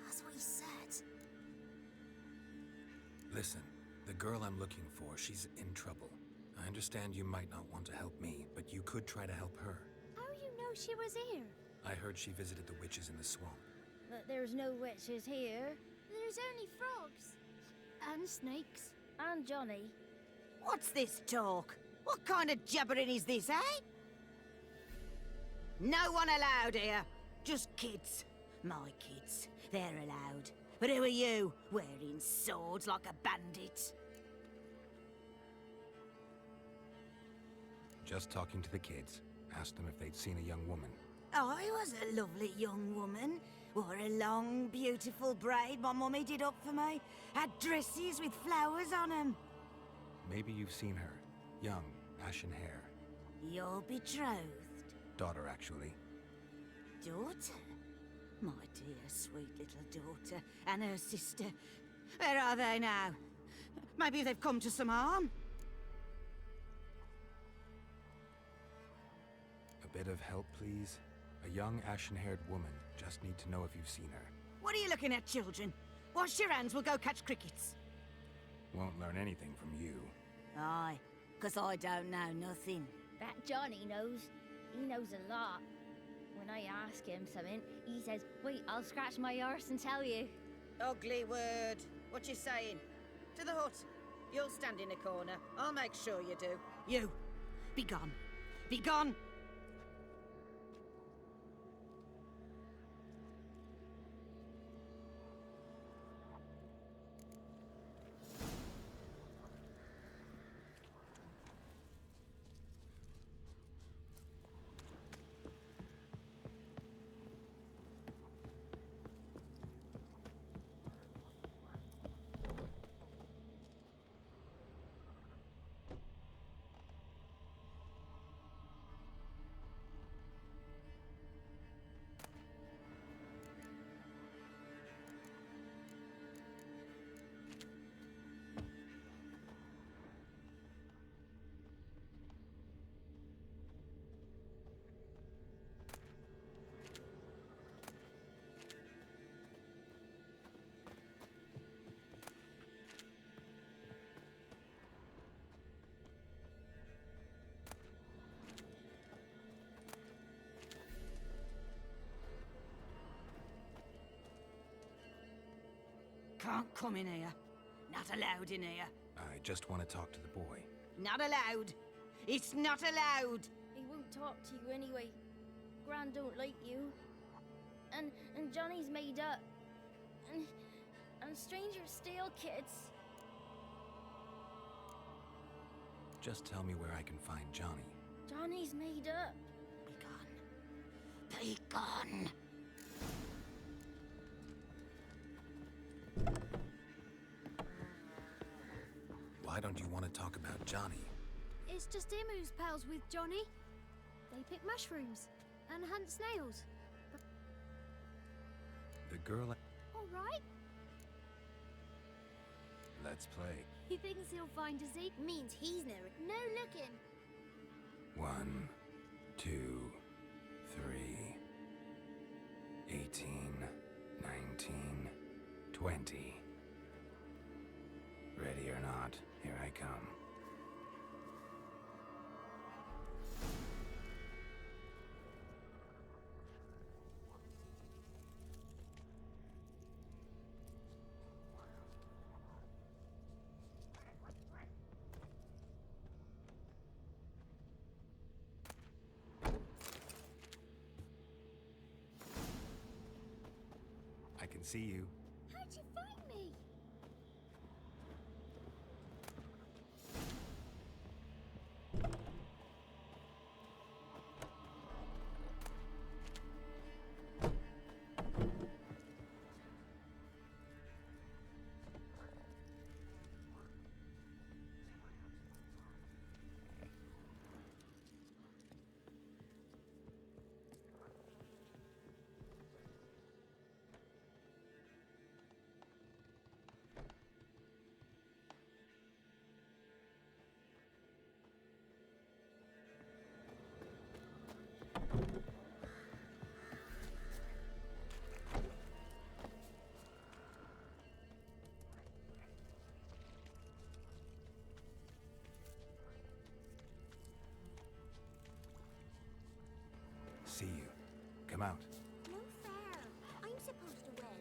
That's what he said. Listen, the girl I'm looking for, she's in trouble. I understand you might not want to help me, but you could try to help her. How you know she was here? I heard she visited the witches in the swamp. But there's no witches here. There's only frogs. And snakes. And Johnny. What's this talk? What kind of jabbering is this, eh? No one allowed here. Just kids. My kids. They're allowed. But who are you, wearing swords like a bandit? Just talking to the kids. Asked them if they'd seen a young woman. I was a lovely young woman. Wore a long, beautiful braid my mummy did up for me. Had dresses with flowers on them. Maybe you've seen her. Young, ashen hair. Your betrothed? Daughter, actually. Daughter? My dear, sweet little daughter. And her sister. Where are they now? Maybe they've come to some harm? A bit of help, please? A young, ashen-haired woman. Just need to know if you've seen her. What are you looking at, children? Wash your hands, we'll go catch crickets. Won't learn anything from you. Aye, 'cause I don't know nothing. That Johnny knows. He knows a lot. When I ask him something, he says, wait, I'll scratch my arse and tell you. Ugly word. What you saying? To the hut. You'll stand in a corner. I'll make sure you do. You, be gone. Be gone! Can't come in here. Not allowed in here. I just want to talk to the boy. Not allowed. It's not allowed. He won't talk to you anyway. Gran don't like you. And Johnny's made up. And strangers steal kids. Just tell me where I can find Johnny. Johnny's made up. Be gone. Why don't you want to talk about Johnny? It's just him who's pals with Johnny. They pick mushrooms and hunt snails. The girl... All right. Let's play. He thinks he'll find us. Means he's no looking. 1, 2, 3, 18, 19, 20. Ready or not, here I come. I can see you. How'd you find me? out. No fair. I'm supposed to win.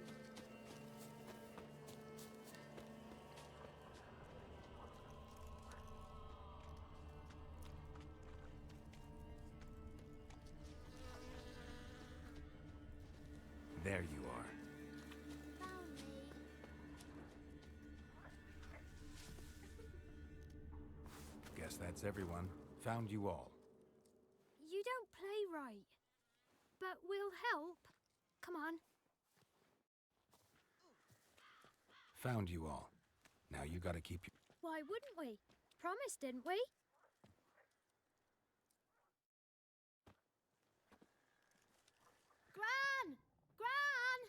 There you are. Found me. Guess that's everyone. Found you all. You don't play right. But we'll help. Come on. Found you all. Now you gotta keep your... Why wouldn't we? Promised, didn't we? Gran! Gran!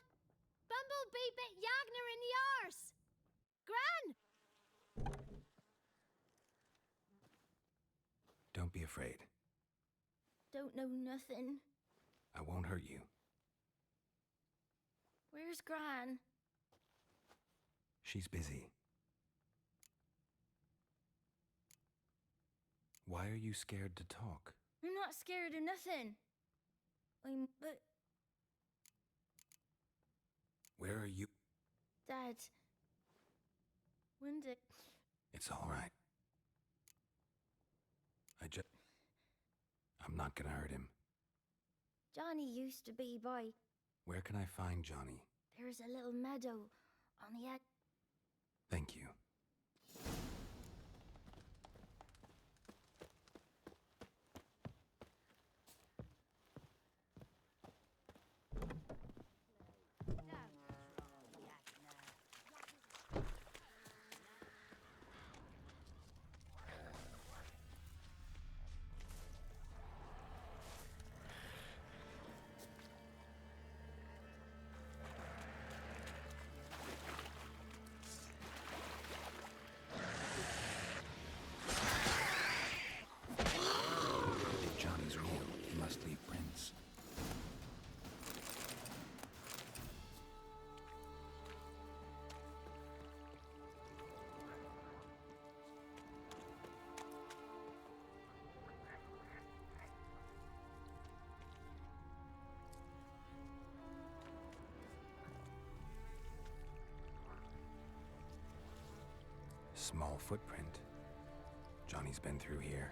Bumblebee bit Yagner in the arse! Gran! Don't be afraid. Don't know nothing. I won't hurt you. Where's Gran? She's busy. Why are you scared to talk? I'm not scared of nothing. But... Where are you? Dad... When did... It's all right. I'm not gonna hurt him. Johnny used to be by... Where can I find Johnny? There's a little meadow on the edge. Thank you. If Johnny's real, he must leave prints. Small footprint. Johnny's been through here.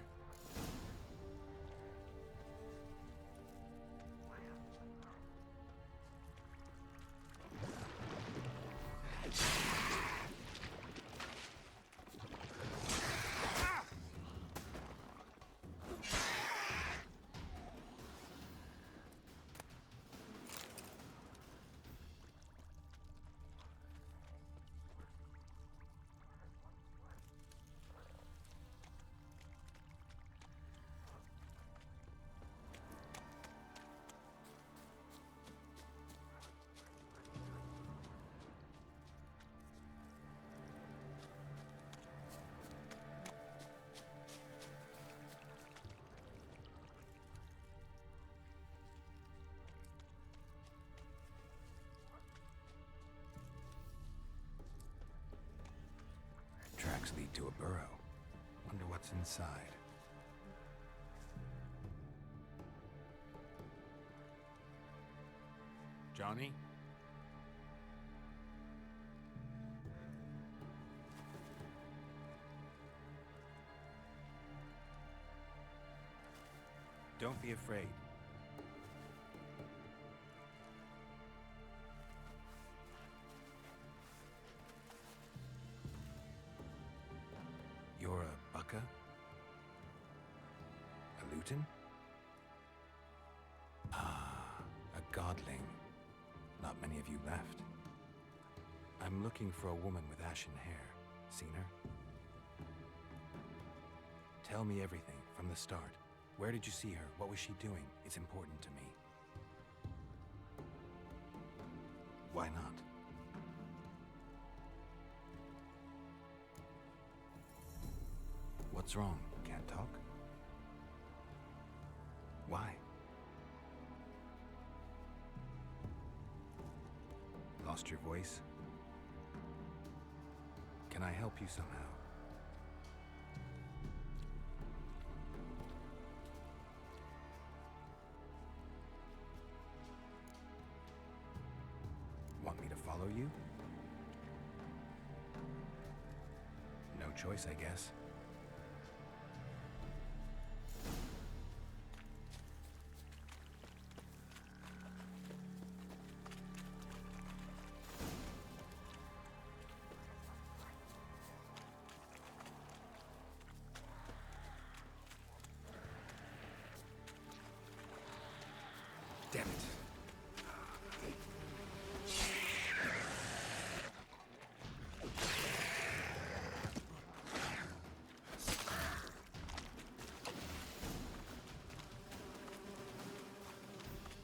Tracks lead to a burrow. Wonder what's inside. Johnny? Don't be afraid. You're a bucka? A luton? Ah, a godling. Not many of you left. I'm looking for a woman with ashen hair. Seen her? Tell me everything from the start. Where did you see her? What was she doing? It's important to me. Why not? What's wrong? Can't talk? Why? Lost your voice? Can I help you somehow? follow you? No choice, I guess. Damn it.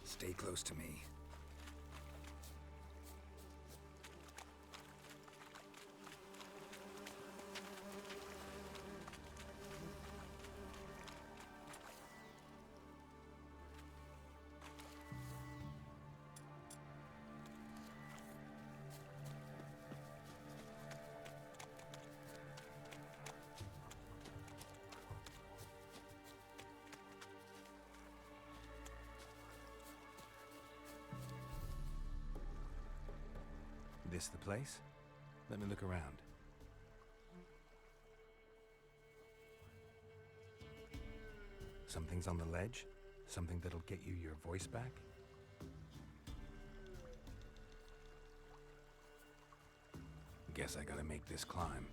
Stay close to me. This the place? Let me look around. Something's on the ledge? Something that'll get you your voice back? Guess I gotta make this climb.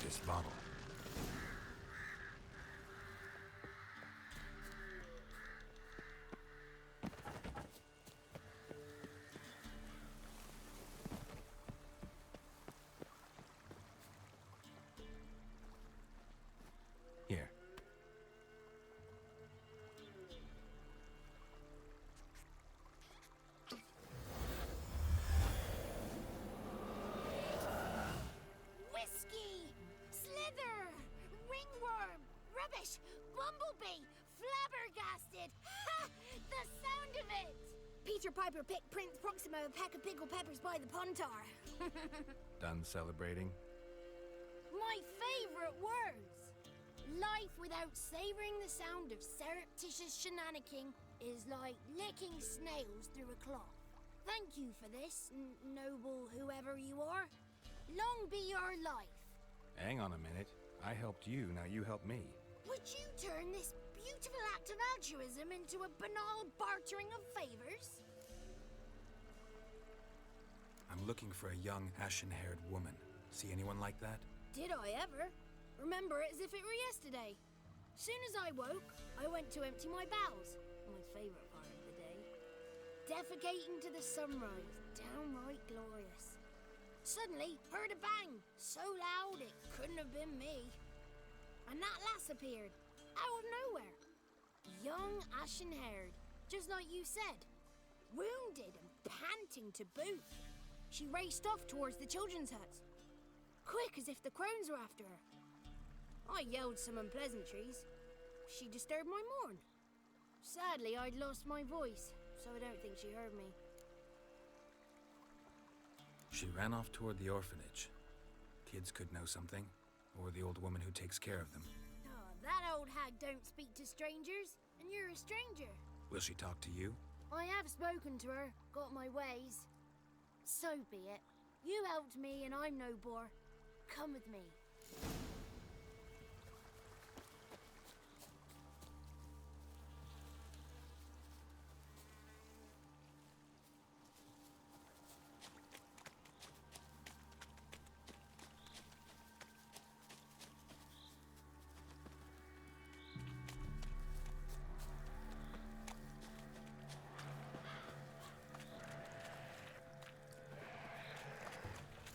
This bottle. Here. Rubbish! Bumblebee! Flabbergasted! Ha! The sound of it! Peter Piper picked Prince Proximo a pack of pickled peppers by the Pontar. Done celebrating? My favorite words! Life without savoring the sound of surreptitious shenanigans is like licking snails through a cloth. Thank you for this, noble whoever you are. Long be your life. Hang on a minute. I helped you, now you help me. Would you turn this beautiful act of altruism into a banal bartering of favors? I'm looking for a young, ashen-haired woman. See anyone like that? Did I ever? Remember it as if it were yesterday. Soon as I woke, I went to empty my bowels. My favorite part of the day. Defecating to the sunrise. Downright glorious. Suddenly, heard a bang. So loud it couldn't have been me. And that lass appeared, out of nowhere. Young, ashen-haired, just like you said. Wounded and panting to boot. She raced off towards the children's huts. Quick as if the crones were after her. I yelled some unpleasantries. She disturbed my morn. Sadly, I'd lost my voice, so I don't think she heard me. She ran off toward the orphanage. Kids could know something. Or the old woman who takes care of them. Oh, that old hag don't speak to strangers, and you're a stranger. Will she talk to you? I have spoken to her, got my ways. So be it. You helped me and I'm no bore. Come with me.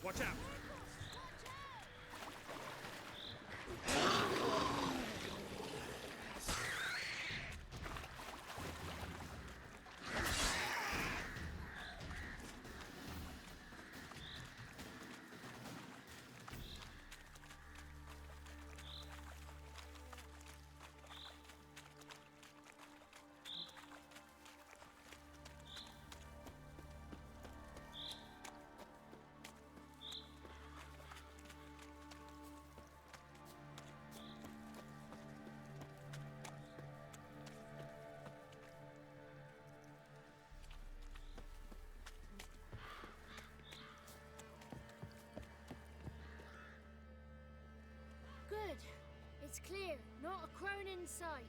Watch out! Good. It's clear. Not a crone in sight.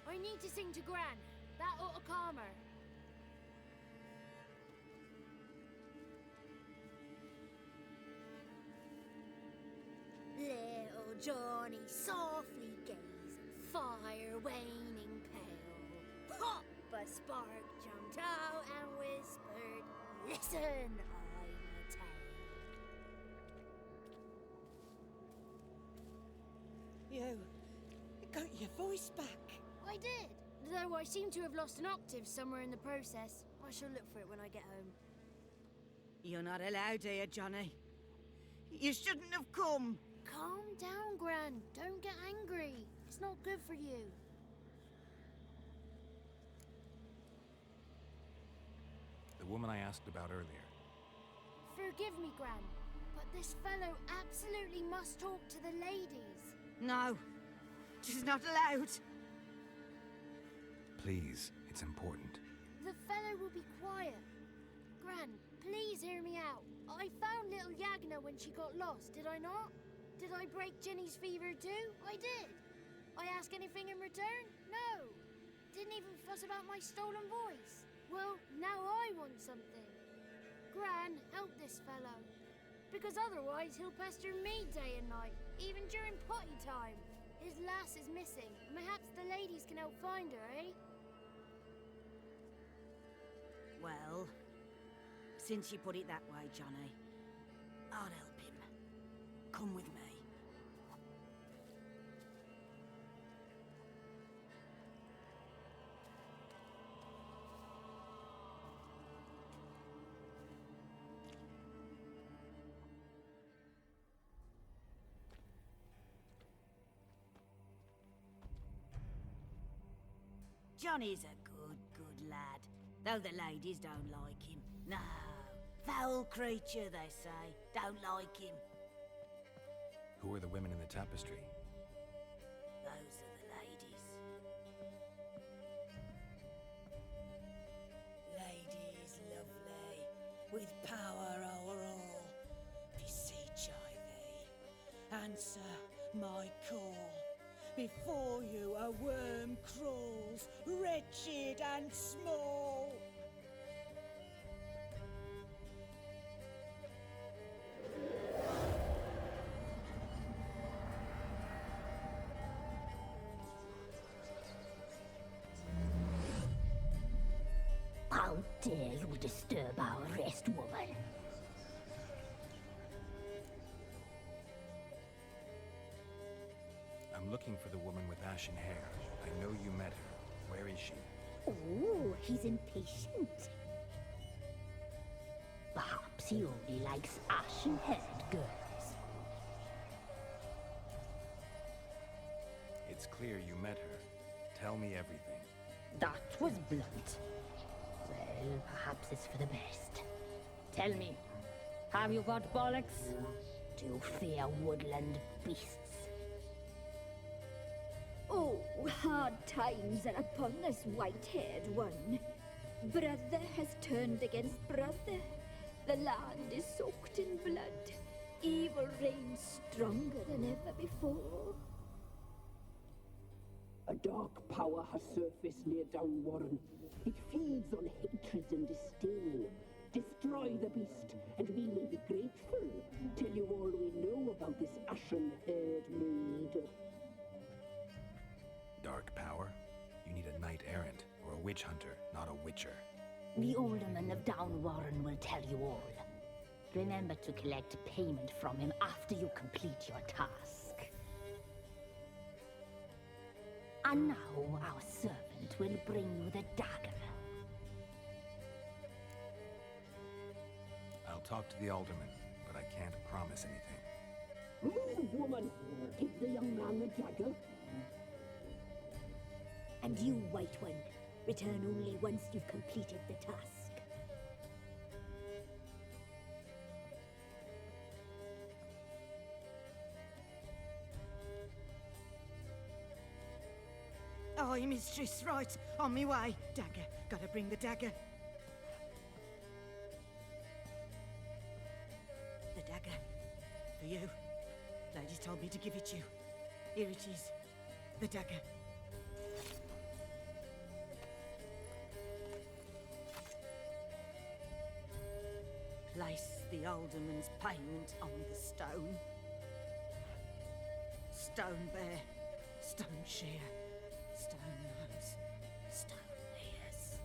I need to sing to Gran. That ought to calm her. Little Johnny softly gazed, fire waning pale. Pop! A spark jumped out and whispered, "Listen, I'm a tale." You got your voice back. I did, though I seem to have lost an octave somewhere in the process. I shall look for it when I get home. You're not allowed here, Johnny. You shouldn't have come. Calm down, Gran. Don't get angry. It's not good for you. The woman I asked about earlier. Forgive me, Gran, but this fellow absolutely must talk to the ladies. No, she's not allowed. Please, it's important. The fellow will be quiet. Gran, please hear me out. I found little Yagna when she got lost, did I not? Did I break Jenny's fever too? I did. I ask anything in return? No. Didn't even fuss about my stolen voice. Well, now I want something. Gran, help this fellow. Because otherwise he'll pester me day and night, even during potty time. His lass is missing. Perhaps the ladies can help find her, eh? Well, since you put it that way, Johnny, I'll help him. Come with me. Johnny's a good lad, though the ladies don't like him. No, foul creature, they say. Don't like him. Who are the women in the tapestry? Those are the ladies. Ladies lovely, with power o'er all, beseech I thee, answer my call. Before you a worm crawls, wretched and small. How dare you disturb our rest, woman? I'm looking for the woman with ashen hair. I know you met her. Where is she? Oh, he's impatient. Perhaps he only likes ashen-haired girls. It's clear you met her. Tell me everything. That was blunt. Well, perhaps it's for the best. Tell me, have you got bollocks? Do you fear woodland beasts? Oh, hard times are upon this white-haired one. Brother has turned against brother. The land is soaked in blood. Evil reigns stronger than ever before. A dark power has surfaced near Downwarren. It feeds on hatred and disdain. Destroy the beast, and we will be grateful. Tell you all we know about this ashen-haired maid. Dark power? You need a knight-errant, or a witch hunter, not a witcher. The alderman of Downwarren will tell you all. Remember to collect payment from him after you complete your task. And now our servant will bring you the dagger. I'll talk to the alderman, but I can't promise anything. Move, woman! Give the young man the dagger. And you, White One, return only once you've completed the task. Aye, mistress, right. On me way. Dagger. Gotta bring the dagger. The dagger. For you. Ladies told me to give it you. Here it is. The dagger. Place the alderman's payment on the stone. Stone bear. Stone shear. Stone nose, stone ears.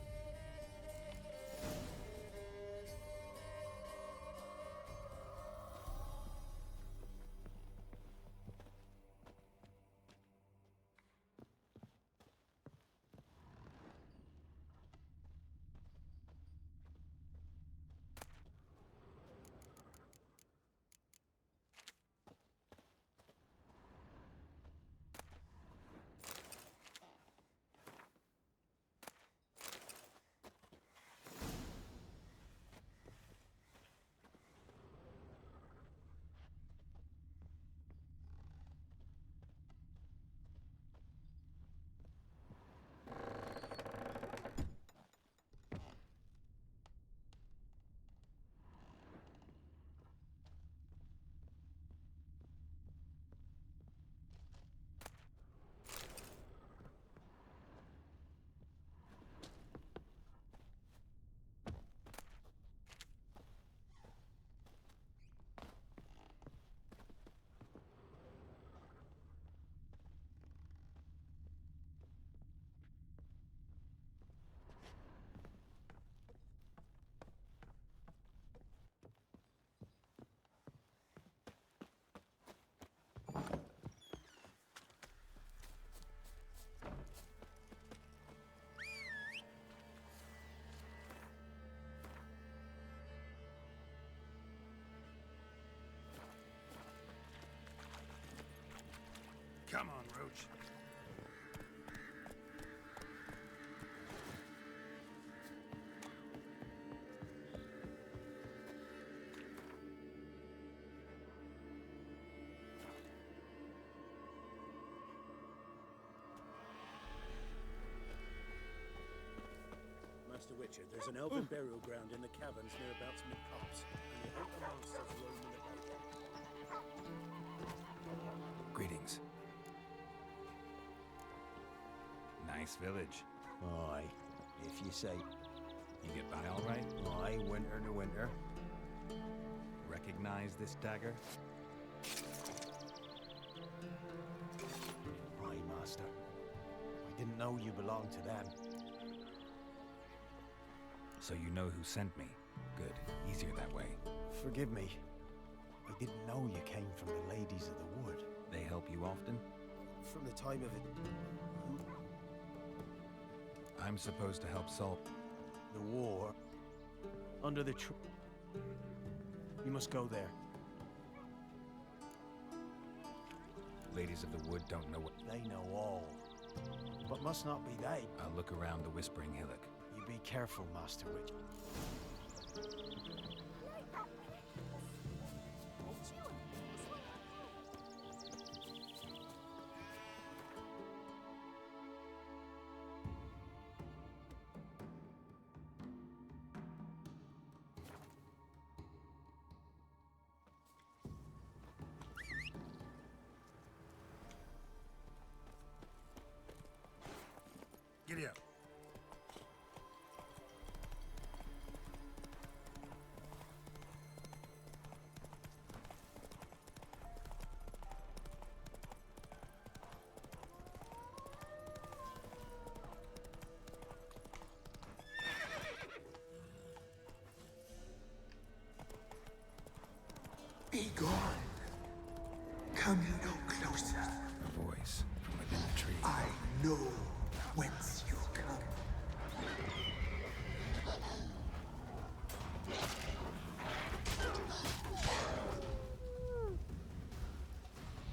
Come on, Roach. Master Witcher, there's an elven burial ground in the caverns nearabouts in the copse, and you hope the monsters roam in the Greetings. Nice village. Aye, if you say. You get by all right? Aye, winter to winter. Recognize this dagger? Aye, master. I didn't know you belonged to them. So you know who sent me. Good. Easier that way. Forgive me. I didn't know you came from the Ladies of the Wood. They help you often? From the time of it. I'm supposed to help solve the war. Under the You must go there. Ladies of the Wood don't know what... They know all. But must not be they. I'll look around the Whispering Hillock. You be careful, Master Witch. Giddy up. Be gone. Come no closer. A voice from within the tree. I know whence you come.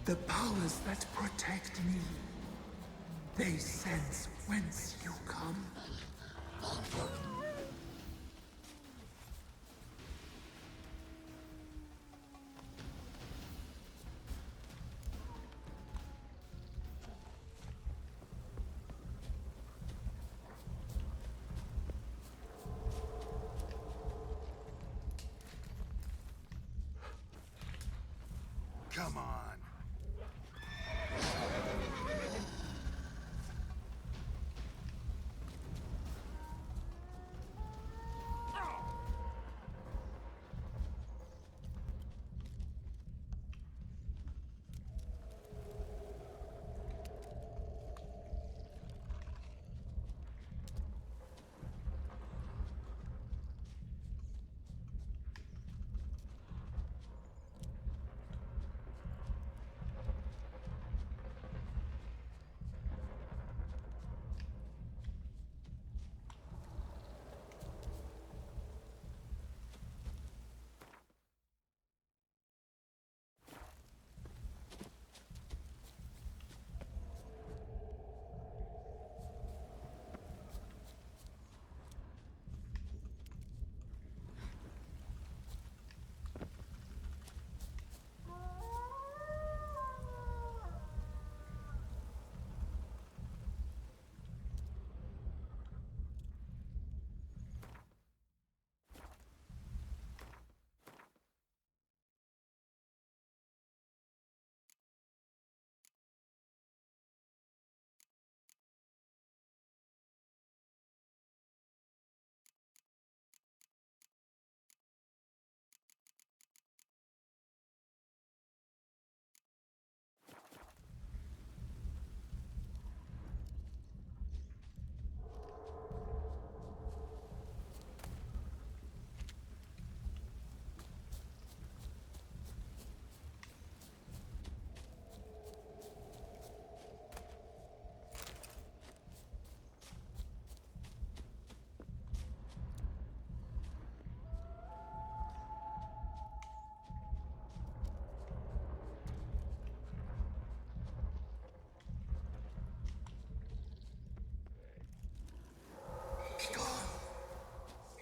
The powers that protect me, they sense whence you come. Come on.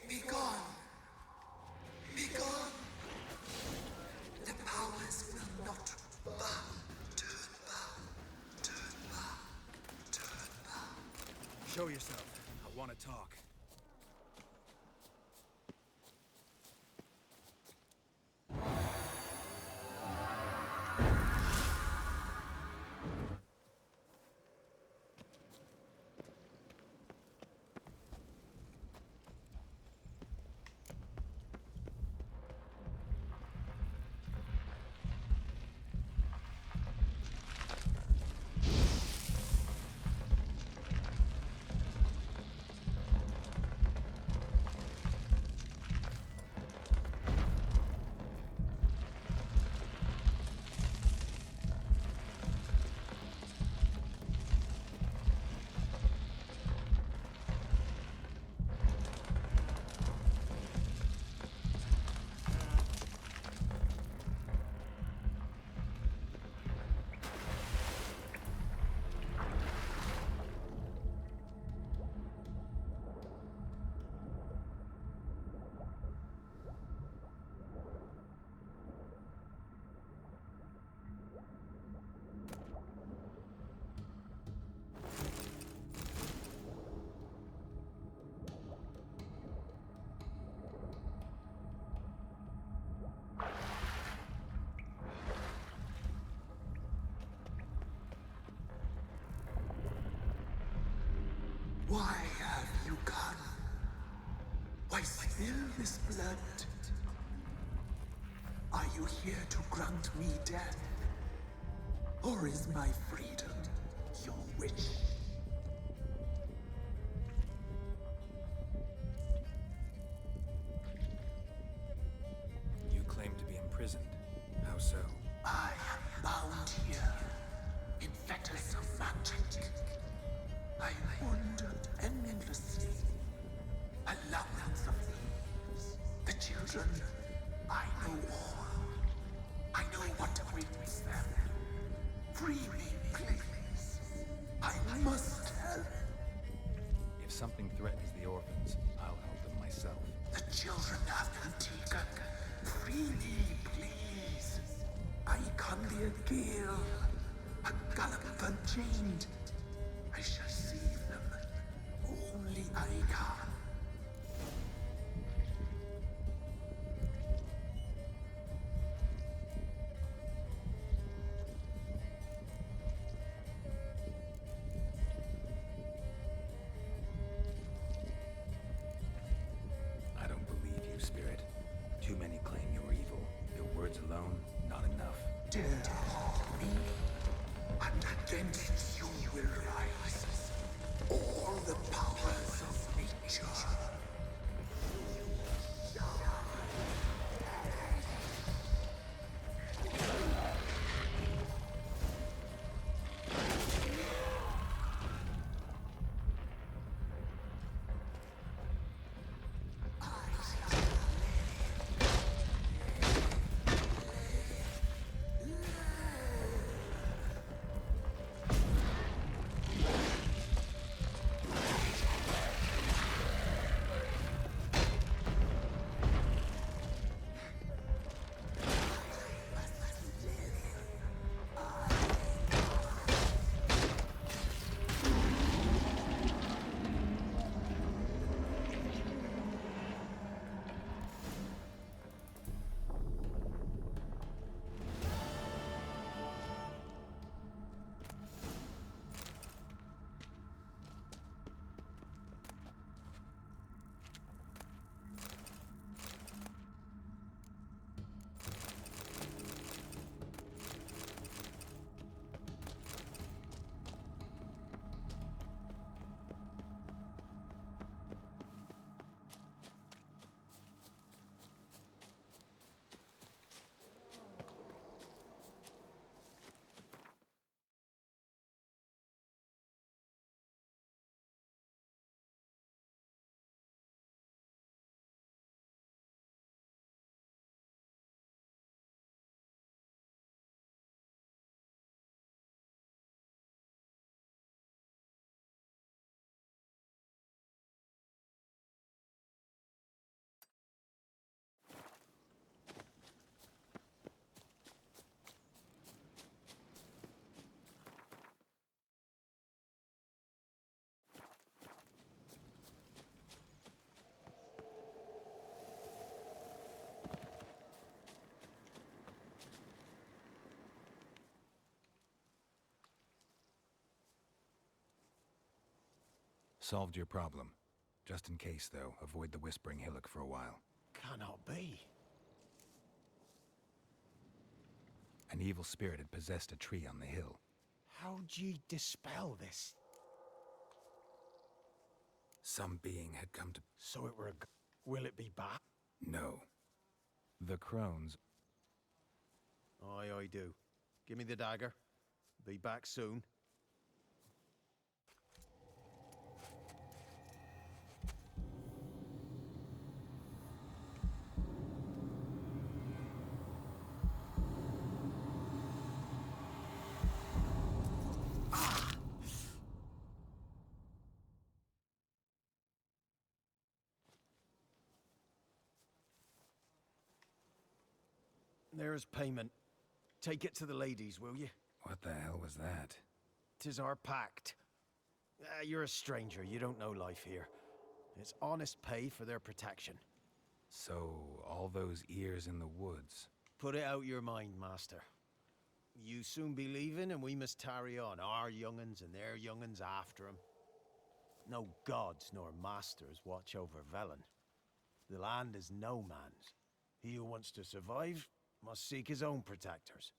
Be gone. Be gone. The powers will not bow. Turn back. Turn back. Turn back. Show yourself. I want to talk. Why have you come? Why spill this blood? Are you here to grant me death? Or is my freedom your wish? You claim to be imprisoned. children. I know all. I know what awaits them. Free me, please. I must help. If something threatens the orphans, I'll help them myself. The children have been taken. Free me, please. I can be a gale, a gallop unchained. I shall save them. Only I can. I don't believe you, Spirit. Too many claim you're evil. Your words alone, not enough. Dare harm me, and against you will rise all the powers of nature. Solved your problem. Just in case, though, avoid the Whispering Hillock for a while. Cannot be. An evil spirit had possessed a tree on the hill. How'd ye dispel this? Some being had come to... So it were will it be back? No. The crones... Aye, I do. Give me the dagger. Be back soon. There's payment. Take it to the ladies, will you? What the hell was that? 'Tis our pact. You're a stranger. You don't know life here. It's honest pay for their protection. So, all those ears in the woods... Put it out your mind, master. You soon be leaving, and we must tarry on, our young'uns and their young'uns after 'em. No gods nor masters watch over Velen. The land is no man's. He who wants to survive must seek his own protectors.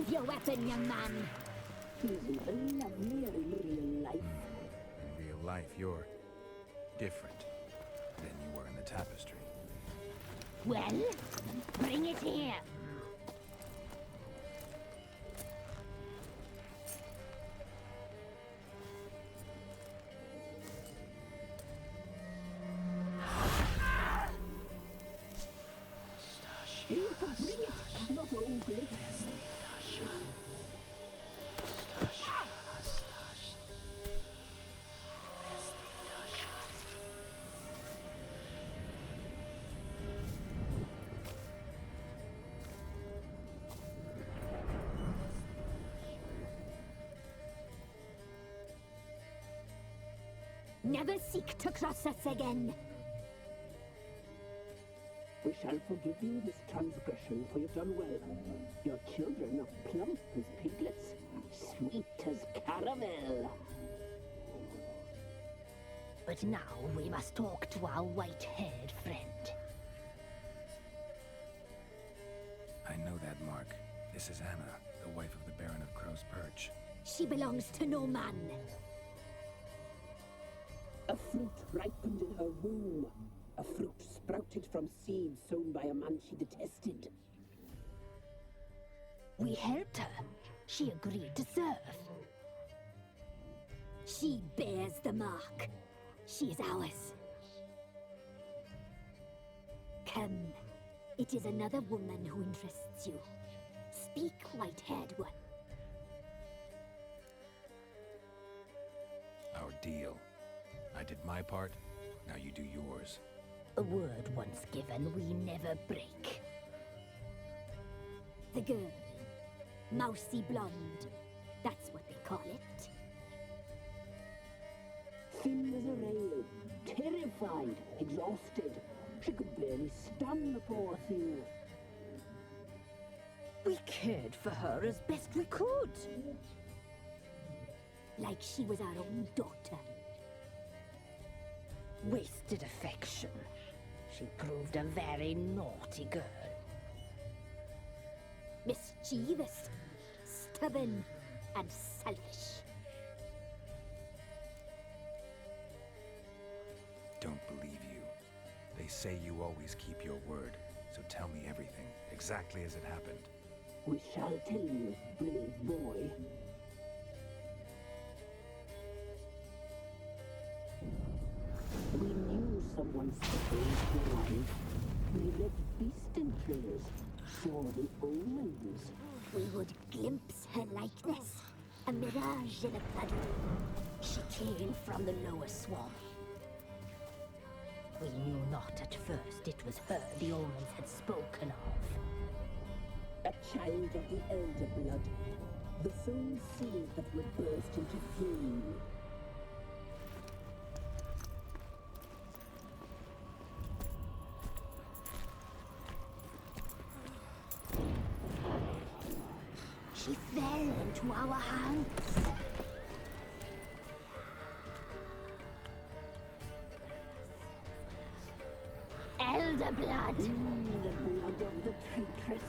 Sheathe your weapon, young man. He's even lovelier in real life. In real life, you're different than you were in the tapestry. Well, bring it here. You can bring it, not ugly. Never seek to cross us again. We shall forgive you this transgression, for you've done well. Your children are plump as piglets, sweet as caramel. But now we must talk to our white-haired friend. I know that mark. This is Anna, the wife of the Baron of Crow's Perch. She belongs to no man. A fruit ripened in her womb. A fruit sprouted from seeds sown by a man she detested. We helped her. She agreed to serve. She bears the mark. She is ours. Come. It is another woman who interests you. Speak, white-haired one. Our deal. I did my part, now you do yours. A word once given, we never break. The girl. Mousy blonde. That's what they call it. Thin as a rail, terrified, exhausted. She could barely stand, the poor thing. We cared for her as best we could. Like she was our own daughter. Wasted affection. She proved a very naughty girl. Mischievous, stubborn, and selfish. Don't believe you. They say you always keep your word, so tell me everything, exactly as it happened. We shall tell you, brave boy. We knew someone supposed to arrive. We left beast entrails, saw the omens. We would glimpse her likeness, a mirage in a puddle. She came from the lower swamp. We knew not at first it was her the omens had spoken of. A child of the elder blood, the soul seed that would burst into flame. She fell into our hands. Elder blood! The blood of the traitress.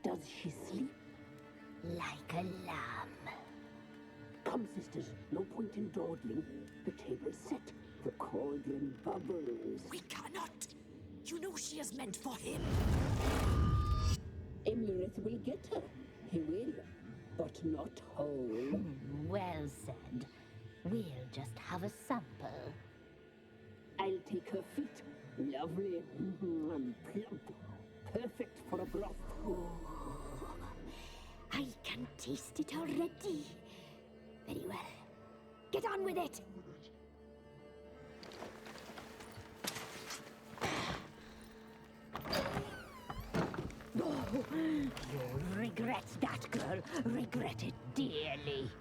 Does she sleep? Like a lamb. Come, sisters, no point in dawdling. The table's set. The cauldron bubbles. We cannot! You know she is meant for him. Emirath will get her. He will, but not whole. Well said. We'll just have a sample. I'll take her feet. Lovely and plump. Perfect for a broth. I can taste it already. Very well. Get on with it! Oh, you'll regret that, girl. Regret it dearly.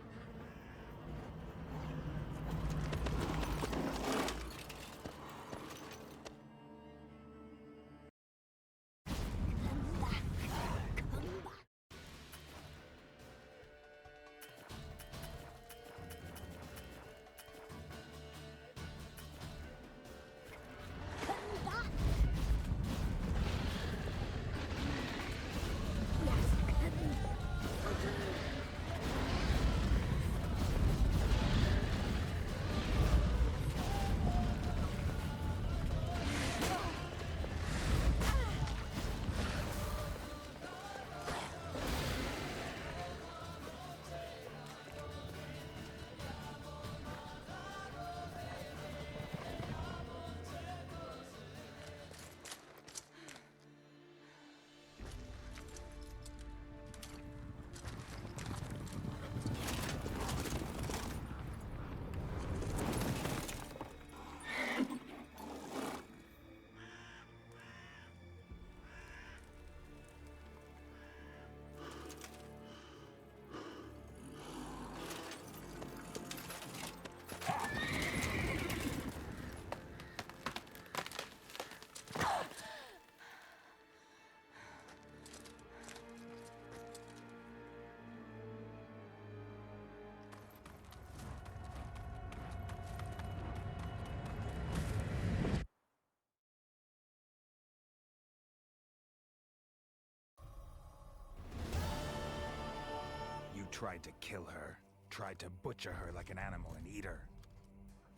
tried to kill her. Tried to butcher her like an animal and eat her.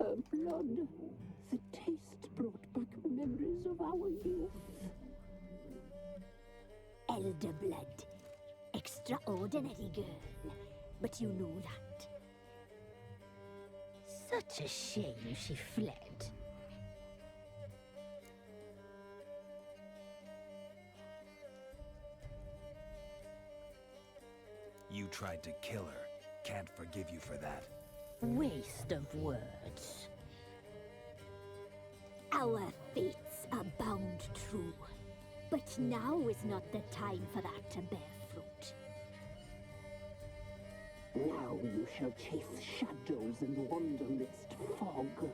Her blood. The taste brought back memories of our youth. Elder blood. Extraordinary girl. But you know that. Such a shame she fled. You tried to kill her. Can't forgive you for that. Waste of words. Our fates are bound true. But now is not the time for that to bear fruit. Now you shall chase shadows and wander midst fog.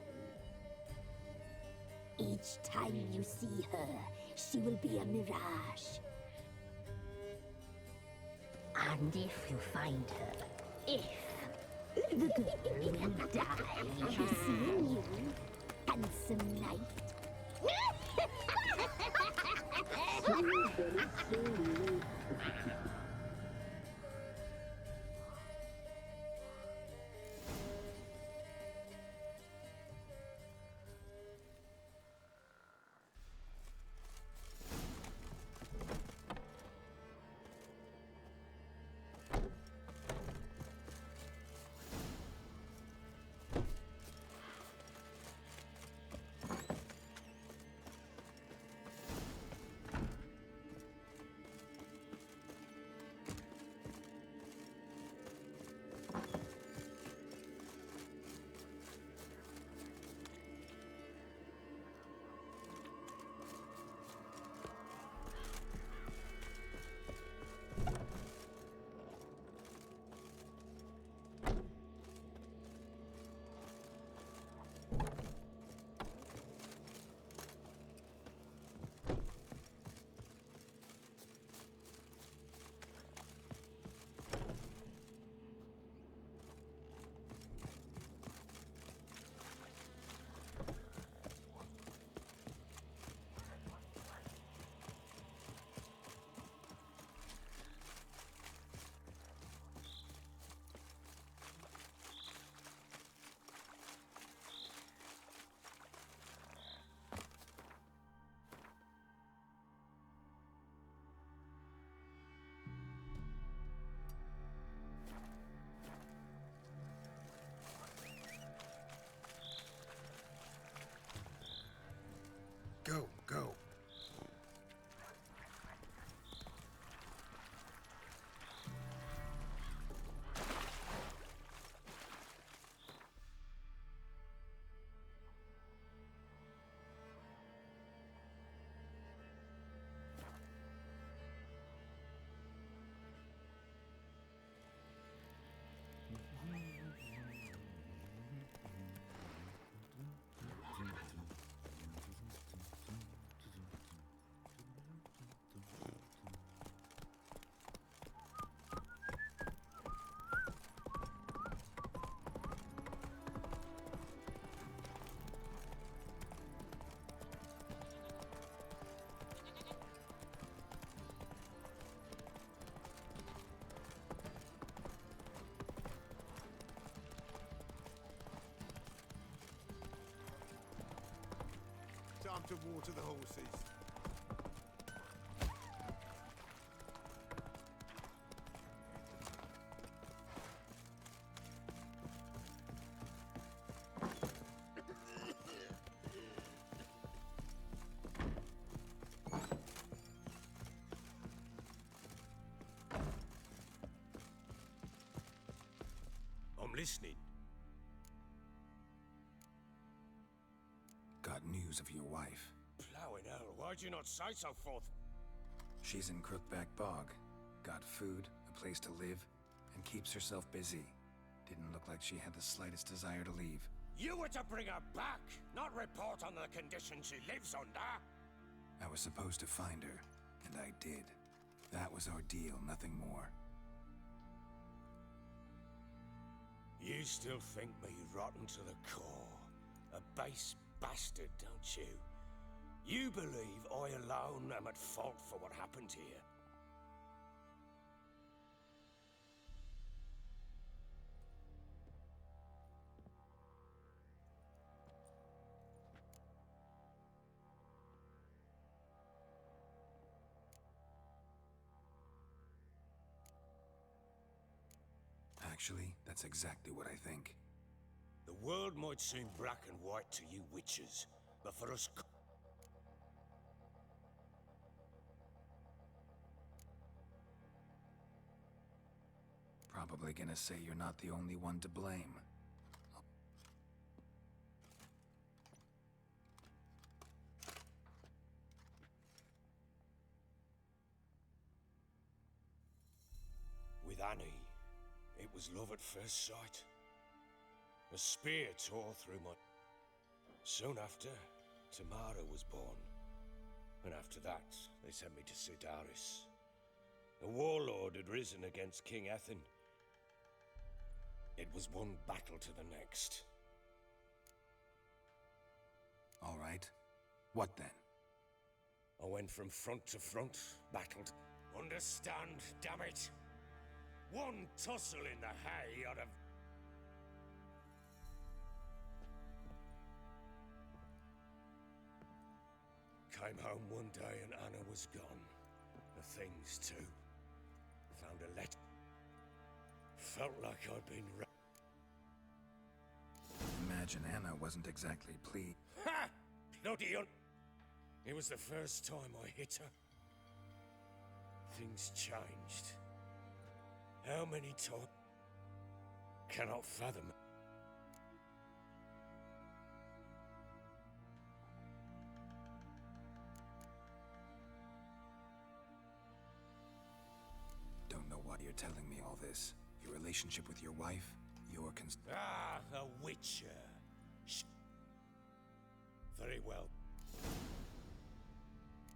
Each time you see her, she will be a mirage. And if you find her, the girl will die. Be seeing you, handsome knight. Go, go. Time to water the horses. I'm listening. Got news of your wife. Plowing hell, why'd you not say so forth? She's in Crookback Bog. Got food, a place to live, and keeps herself busy. Didn't look like she had the slightest desire to leave. You were to bring her back, not report on the conditions she lives under. I was supposed to find her, and I did. That was our deal, nothing more. You still think me rotten to the core. A base bastard, don't you? You believe I alone am at fault for what happened here. Actually, that's exactly what I think. The world might seem black and white to you witches, but for us... Probably gonna say you're not the only one to blame. With Annie, it was love at first sight. A spear tore through my... Soon after, Tamara was born. And after that, they sent me to Sidaris. A warlord had risen against King Ethan. It was one battle to the next. All right. What then? I went from front to front, battled. Understand, damn it! One tussle in the hay out of... Came home one day and Anna was gone. The things too. Found a letter. Felt like I'd been Imagine Anna wasn't exactly pleased. Ha! Bloody It was the first time I hit her. Things changed. How many times? Cannot fathom. Don't know why you're telling me all this. Your relationship with your wife, your a witcher. Very well.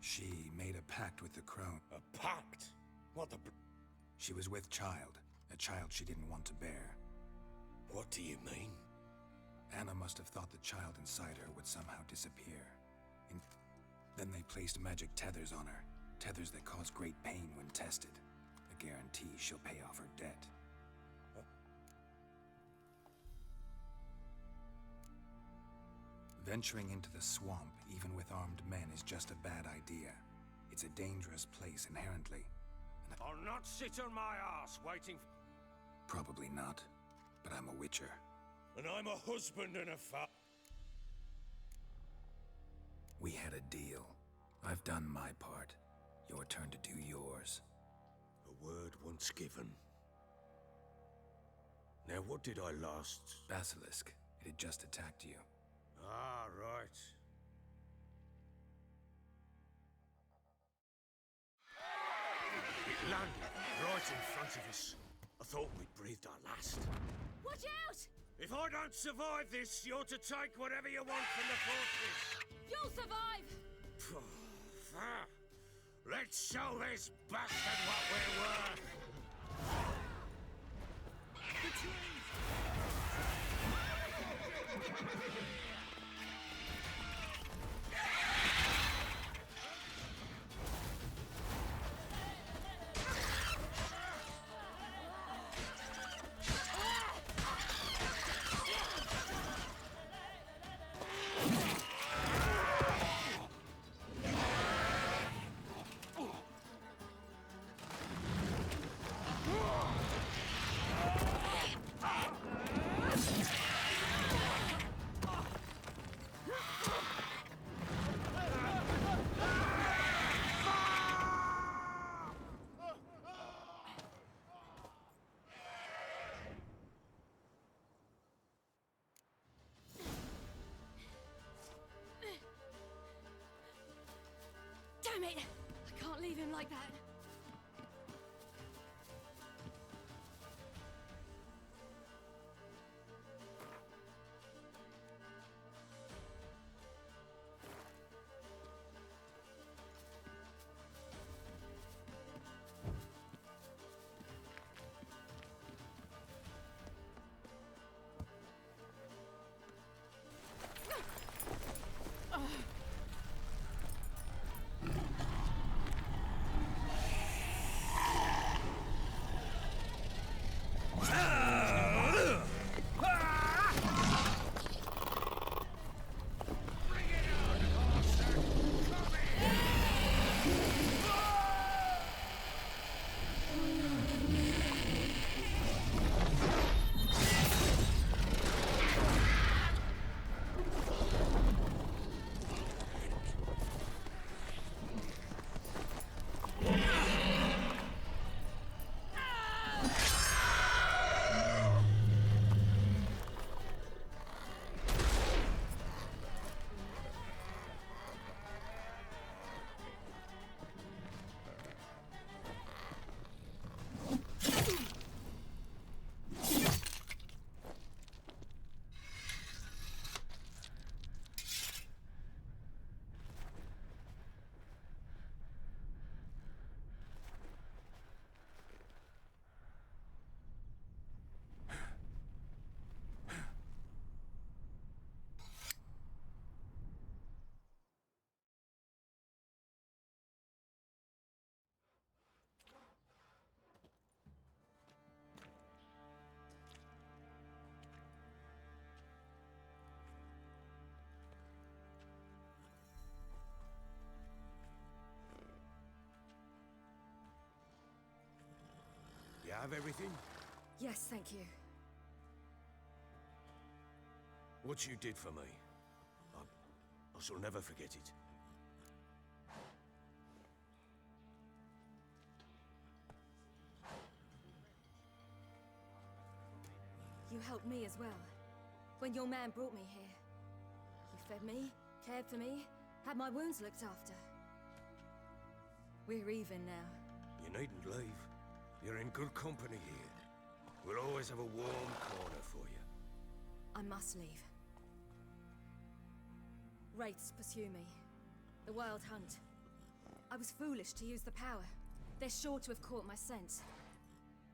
She made a pact with the crone. A pact? What the... She was with child. A child she didn't want to bear. What do you mean? Anna must have thought the child inside her would somehow disappear. Then they placed magic tethers on her. Tethers that cause great pain when tested. A guarantee she'll pay off her debt. Venturing into the swamp, even with armed men, is just a bad idea. It's a dangerous place inherently. I'll not sit on my ass waiting for... Probably not, but I'm a witcher. And I'm a husband and a We had a deal. I've done my part. Your turn to do yours. A word once given. Now what did I last... Basilisk. It had just attacked you. Ah, right. It landed right in front of us. I thought we'd breathed our last. Watch out! If I don't survive this, you're to take whatever you want from the fortress. You'll survive! Let's show this bastard what we're worth! Damn it! I can't leave him like that. have everything? Yes, thank you. What you did for me, I shall never forget it. You helped me as well. When your man brought me here. You fed me, cared for me, had my wounds looked after. We're even now. You needn't leave. You're in good company here. We'll always have a warm corner for you. I must leave. Wraiths pursue me. The Wild Hunt. I was foolish to use the power. They're sure to have caught my scent.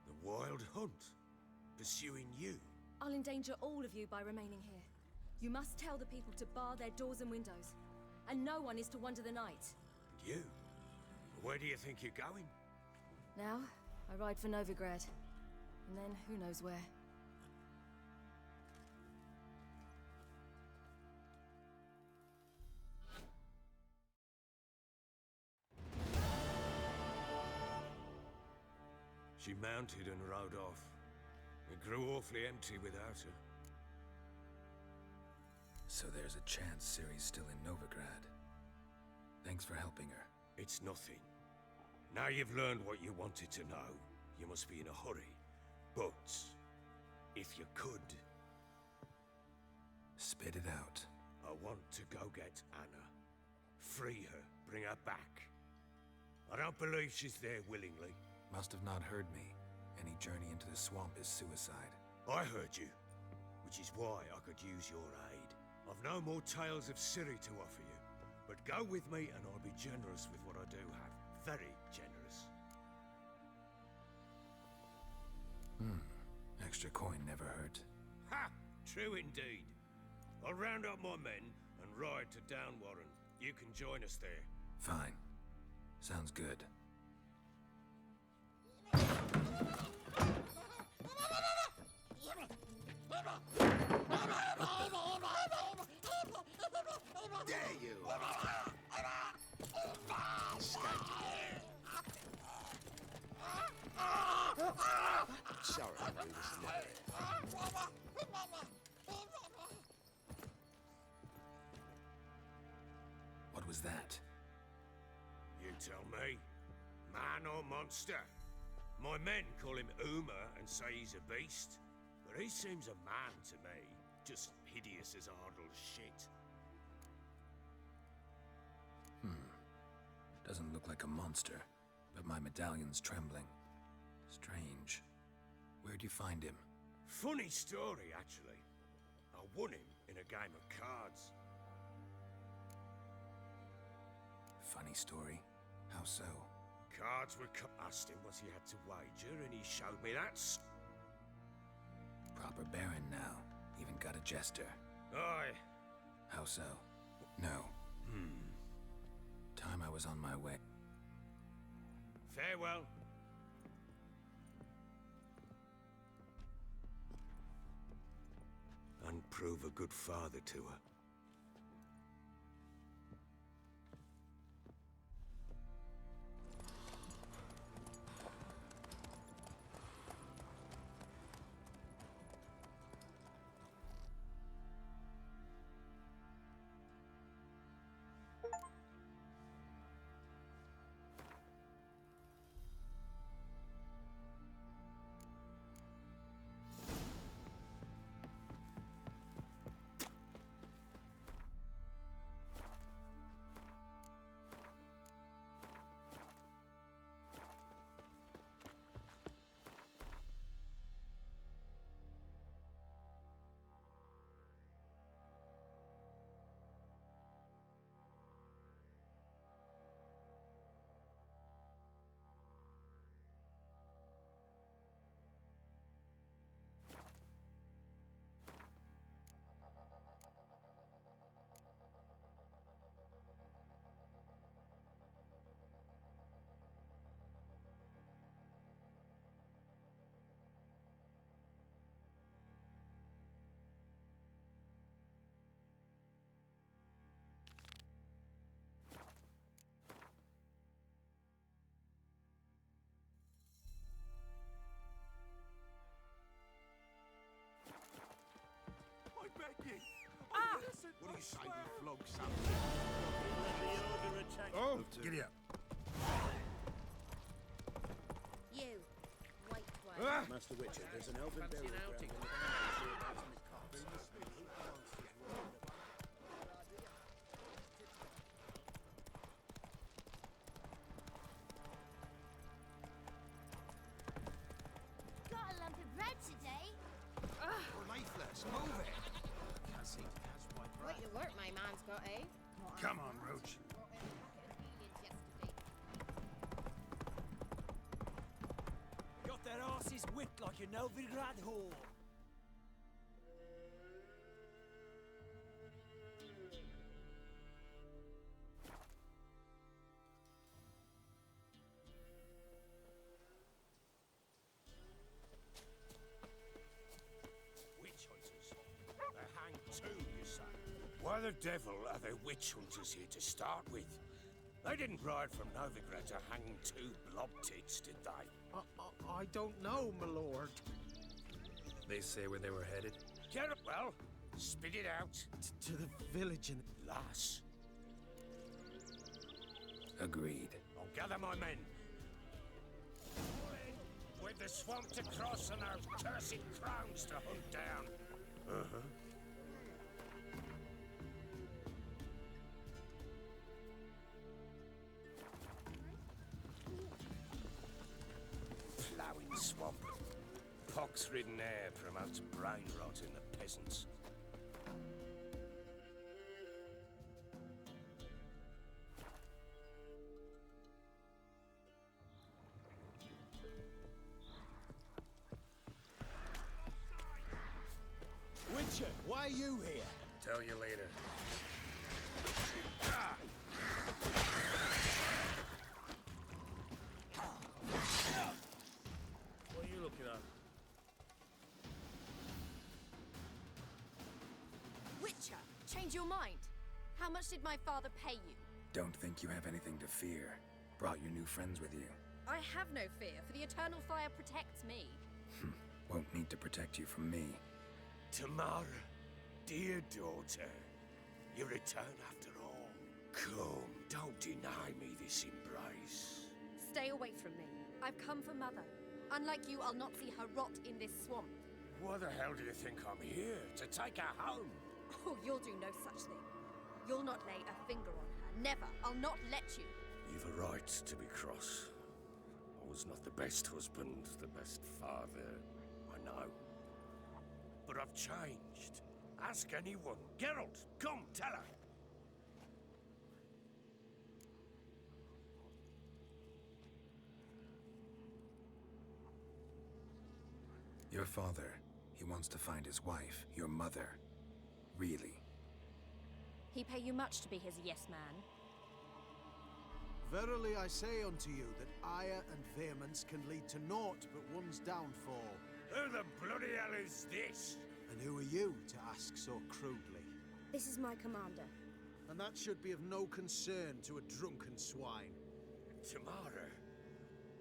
The Wild Hunt? Pursuing you? I'll endanger all of you by remaining here. You must tell the people to bar their doors and windows. And no one is to wander the night. You? Where do you think you're going? Now, I ride for Novigrad. And then, who knows where. She mounted and rode off. It grew awfully empty without her. So there's a chance Ciri's still in Novigrad. Thanks for helping her. It's nothing. Now you've learned what you wanted to know, you must be in a hurry. But, if you could... Spit it out. I want to go get Anna. Free her, bring her back. I don't believe she's there willingly. Must have not heard me. Any journey into the swamp is suicide. I heard you, which is why I could use your aid. I've no more tales of Ciri to offer you, but go with me and I'll be generous with what I do have. Very generous. Extra coin never hurt. Ha! True indeed. I'll round up my men and ride to Downwarren. You can join us there. Fine. Sounds good. There you are. Sorry, I mean, this is never What was that? You tell me. Man or monster? My men call him Uma and say he's a beast. But he seems a man to me. Just hideous as Ardle's shit. Doesn't look like a monster, but my medallion's trembling. Strange. Where'd you find him? Funny story, actually. I won him in a game of cards. Funny story? How so? Cards were asked him what he had to wager, and he showed me that. Proper baron now. Even got a jester. Aye. How so? No. Time I was on my way. Farewell. And prove a good father to her. What do you say we flog some? Oh, giddy up. You, white one. Master Witcher, there's an elven burial ground. Got a lump of bread today. Leaflets, move it. Quite the work my man's got, eh? Come on, Roach. Got their asses whipped like a Novigrad whore. Witch hunters? They hang too, you say? Why the devil are there witch hunters here to start with? They didn't ride from Novigrad to hang two blob tits, did they? I don't know, my lord. They say where they were headed? Get it, well, spit it out. To the village and... Lass. Agreed. I'll gather my men. With the swamp to cross and those cursed crowns to hunt down. Uh-huh. Ploughing swamp. Pox-ridden air promotes brain rot in the peasants. Witcher, why are you here? Tell you later. What are you looking at? Witcher, change your mind. How much did my father pay you? Don't think you have anything to fear. Brought your new friends with you. I have no fear, for the eternal fire protects me. Won't need to protect you from me. Tamara, dear daughter, you return after all. Come, don't deny me this embrace. Stay away from me. I've come for Mother. Unlike you, I'll not see her rot in this swamp. Why the hell do you think I'm here? To take her home? Oh, you'll do no such thing. You'll not lay a finger on her. Never. I'll not let you. You've a right to be cross. I was not the best husband, the best father, I know. But I've changed. Ask anyone. Geralt, come, tell her. Your father, he wants to find his wife, your mother. Really. He pay you much to be his yes man. Verily I say unto you that ire and vehemence can lead to naught but one's downfall. Who the bloody hell is this? And who are you to ask so crudely? This is my commander. And that should be of no concern to a drunken swine. Tamara,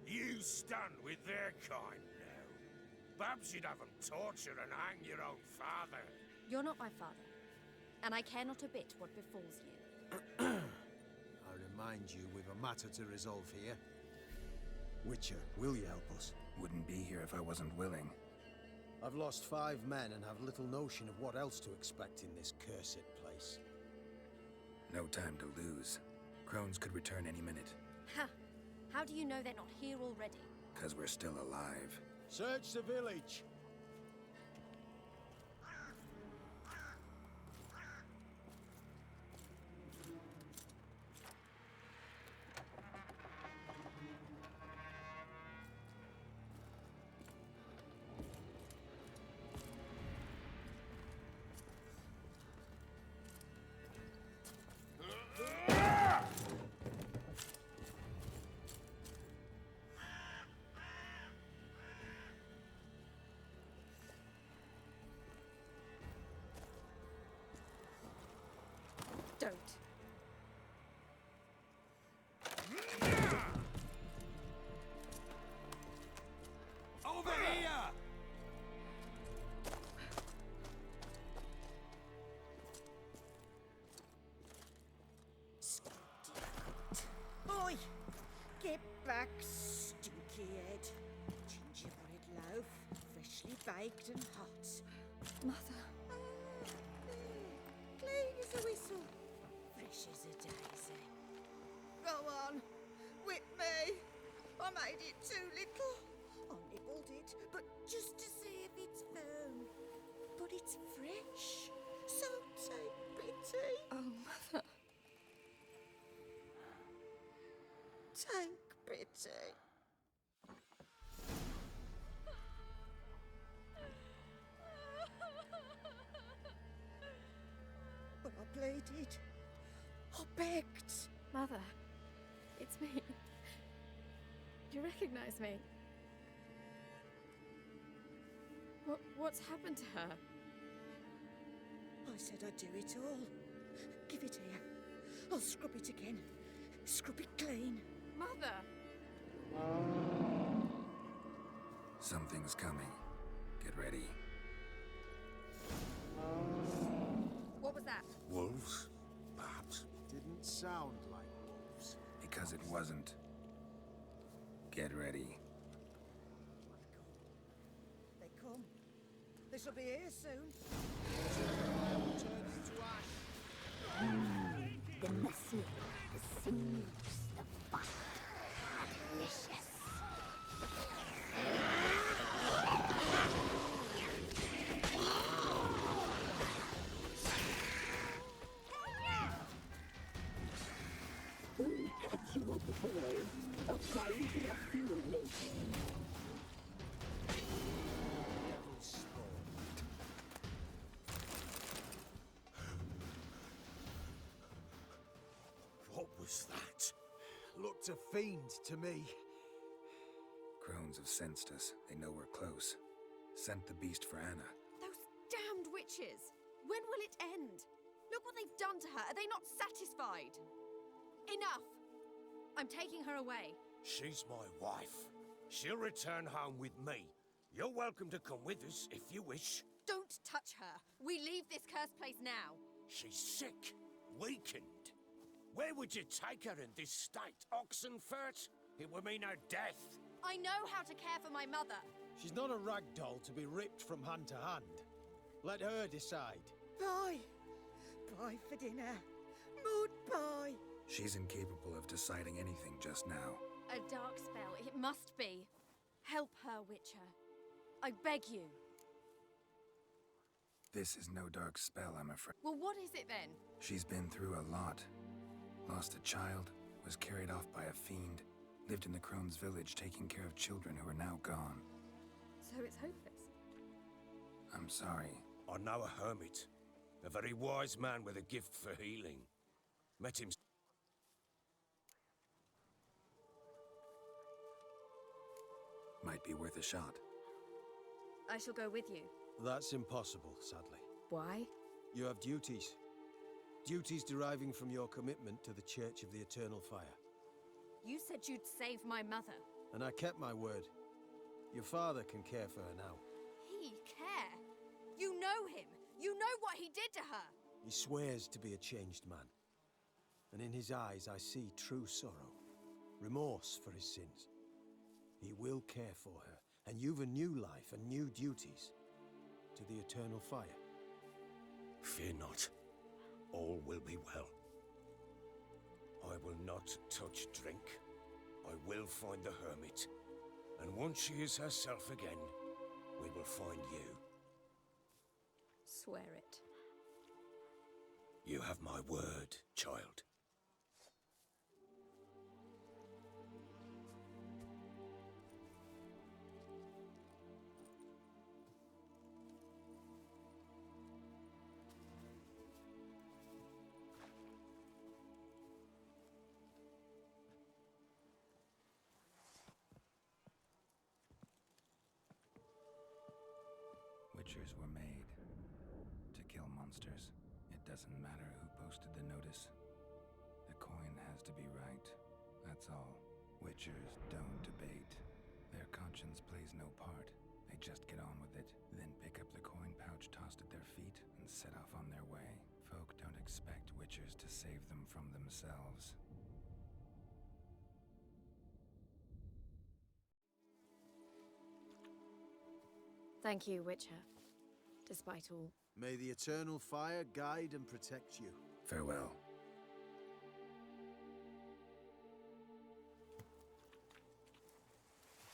you stand with their kind now. Perhaps you'd have them torture and hang your own father. You're not my father, and I care not a bit what befalls you. I remind you, we've a matter to resolve here. Witcher, will you help us? Wouldn't be here if I wasn't willing. I've lost 5 men and have little notion of what else to expect in this cursed place. No time to lose. Crones could return any minute. Ha! How do you know they're not here already? 'Cause we're still alive. Search the village! baked and hot. Mother. Clean as a whistle. Fresh as a daisy. Go on. Whip me. I made it too little. I nibbled it, but just to see if it's firm. But it's fresh. So take pity. Oh, Mother. Take pity. But I pleaded. I begged. Mother, it's me. You recognize me? What's happened to her? I said I'd do it all. Give it here. I'll scrub it again. Scrub it clean. Mother! Something's coming. Get ready. What was that? Wolves, perhaps. Didn't sound like wolves. Because it wasn't. Get ready. They come. They shall be here soon. Turn into ash. The muscle, the sinews, the fat, delicious. We'll catch you up, boy. A fight in a field lake. What was that? Looked a fiend to me. Crones have sensed us. They know we're close. Sent the beast for Anna. Those damned witches! When will it end? Look what they've done to her. Are they not satisfied? Enough! I'm taking her away. She's my wife. She'll return home with me. You're welcome to come with us if you wish. Don't touch her. We leave this cursed place now. She's sick, weakened. Where would you take her in this state? Oxenfurt? It would mean her death. I know how to care for my mother. She's not a rag doll to be ripped from hand to hand. Let her decide. Pie. Pie for dinner. Mud pie. She's incapable of deciding anything just now. A dark spell. It must be. Help her, Witcher. I beg you. This is no dark spell, I'm afraid. Well, what is it then? She's been through a lot. Lost a child, was carried off by a fiend, lived in the Crone's village taking care of children who are now gone. So it's hopeless. I'm sorry. I know a hermit. A very wise man with a gift for healing. Met him. Might be worth a shot. I shall go with you. That's impossible, sadly. Why? You have duties. Duties deriving from your commitment to the Church of the Eternal Fire. You said you'd save my mother. And I kept my word. Your father can care for her now. He care? You know him. You know what he did to her. He swears to be a changed man. And in his eyes I see true sorrow. Remorse for his sins. He will care for her. And you've a new life and new duties. To the Eternal Fire. Fear not. All will be well. I will not touch drink. I will find the hermit. And once she is herself again, we will find you. Swear it. You have my word, child. Witchers were made to kill monsters. It doesn't matter who posted the notice. The coin has to be right. That's all. Witchers don't debate. Their conscience plays no part. They just get on with it, then pick up the coin pouch tossed at their feet and set off on their way. Folk don't expect witchers to save them from themselves. Thank you, Witcher. Despite all. May the eternal fire guide and protect you. Farewell.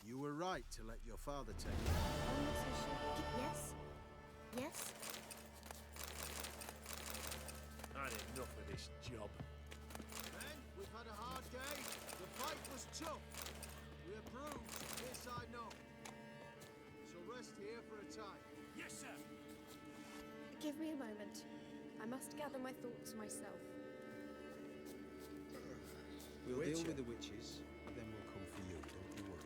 You were right to let your father take you. I'm not so sure. Yes? Yes? I had enough of this job. Men, we've had a hard day. The fight was tough. We're bruised, this I know. So rest here for a time. Yes, sir. Give me a moment. I must gather my thoughts myself. We'll deal with the witches, then we'll come for you, don't you worry.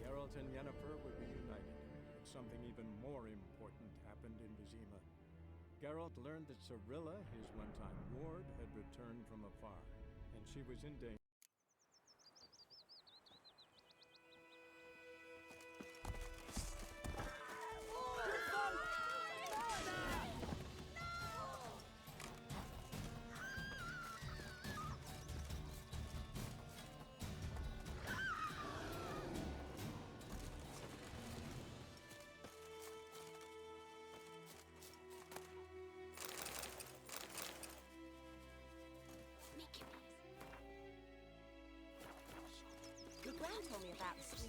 Geralt and Yennefer would be united, but something even more important happened in Vizima. Geralt learned that Cirilla, his one-time ward, had returned from afar, and she was in danger. Your gran told me about the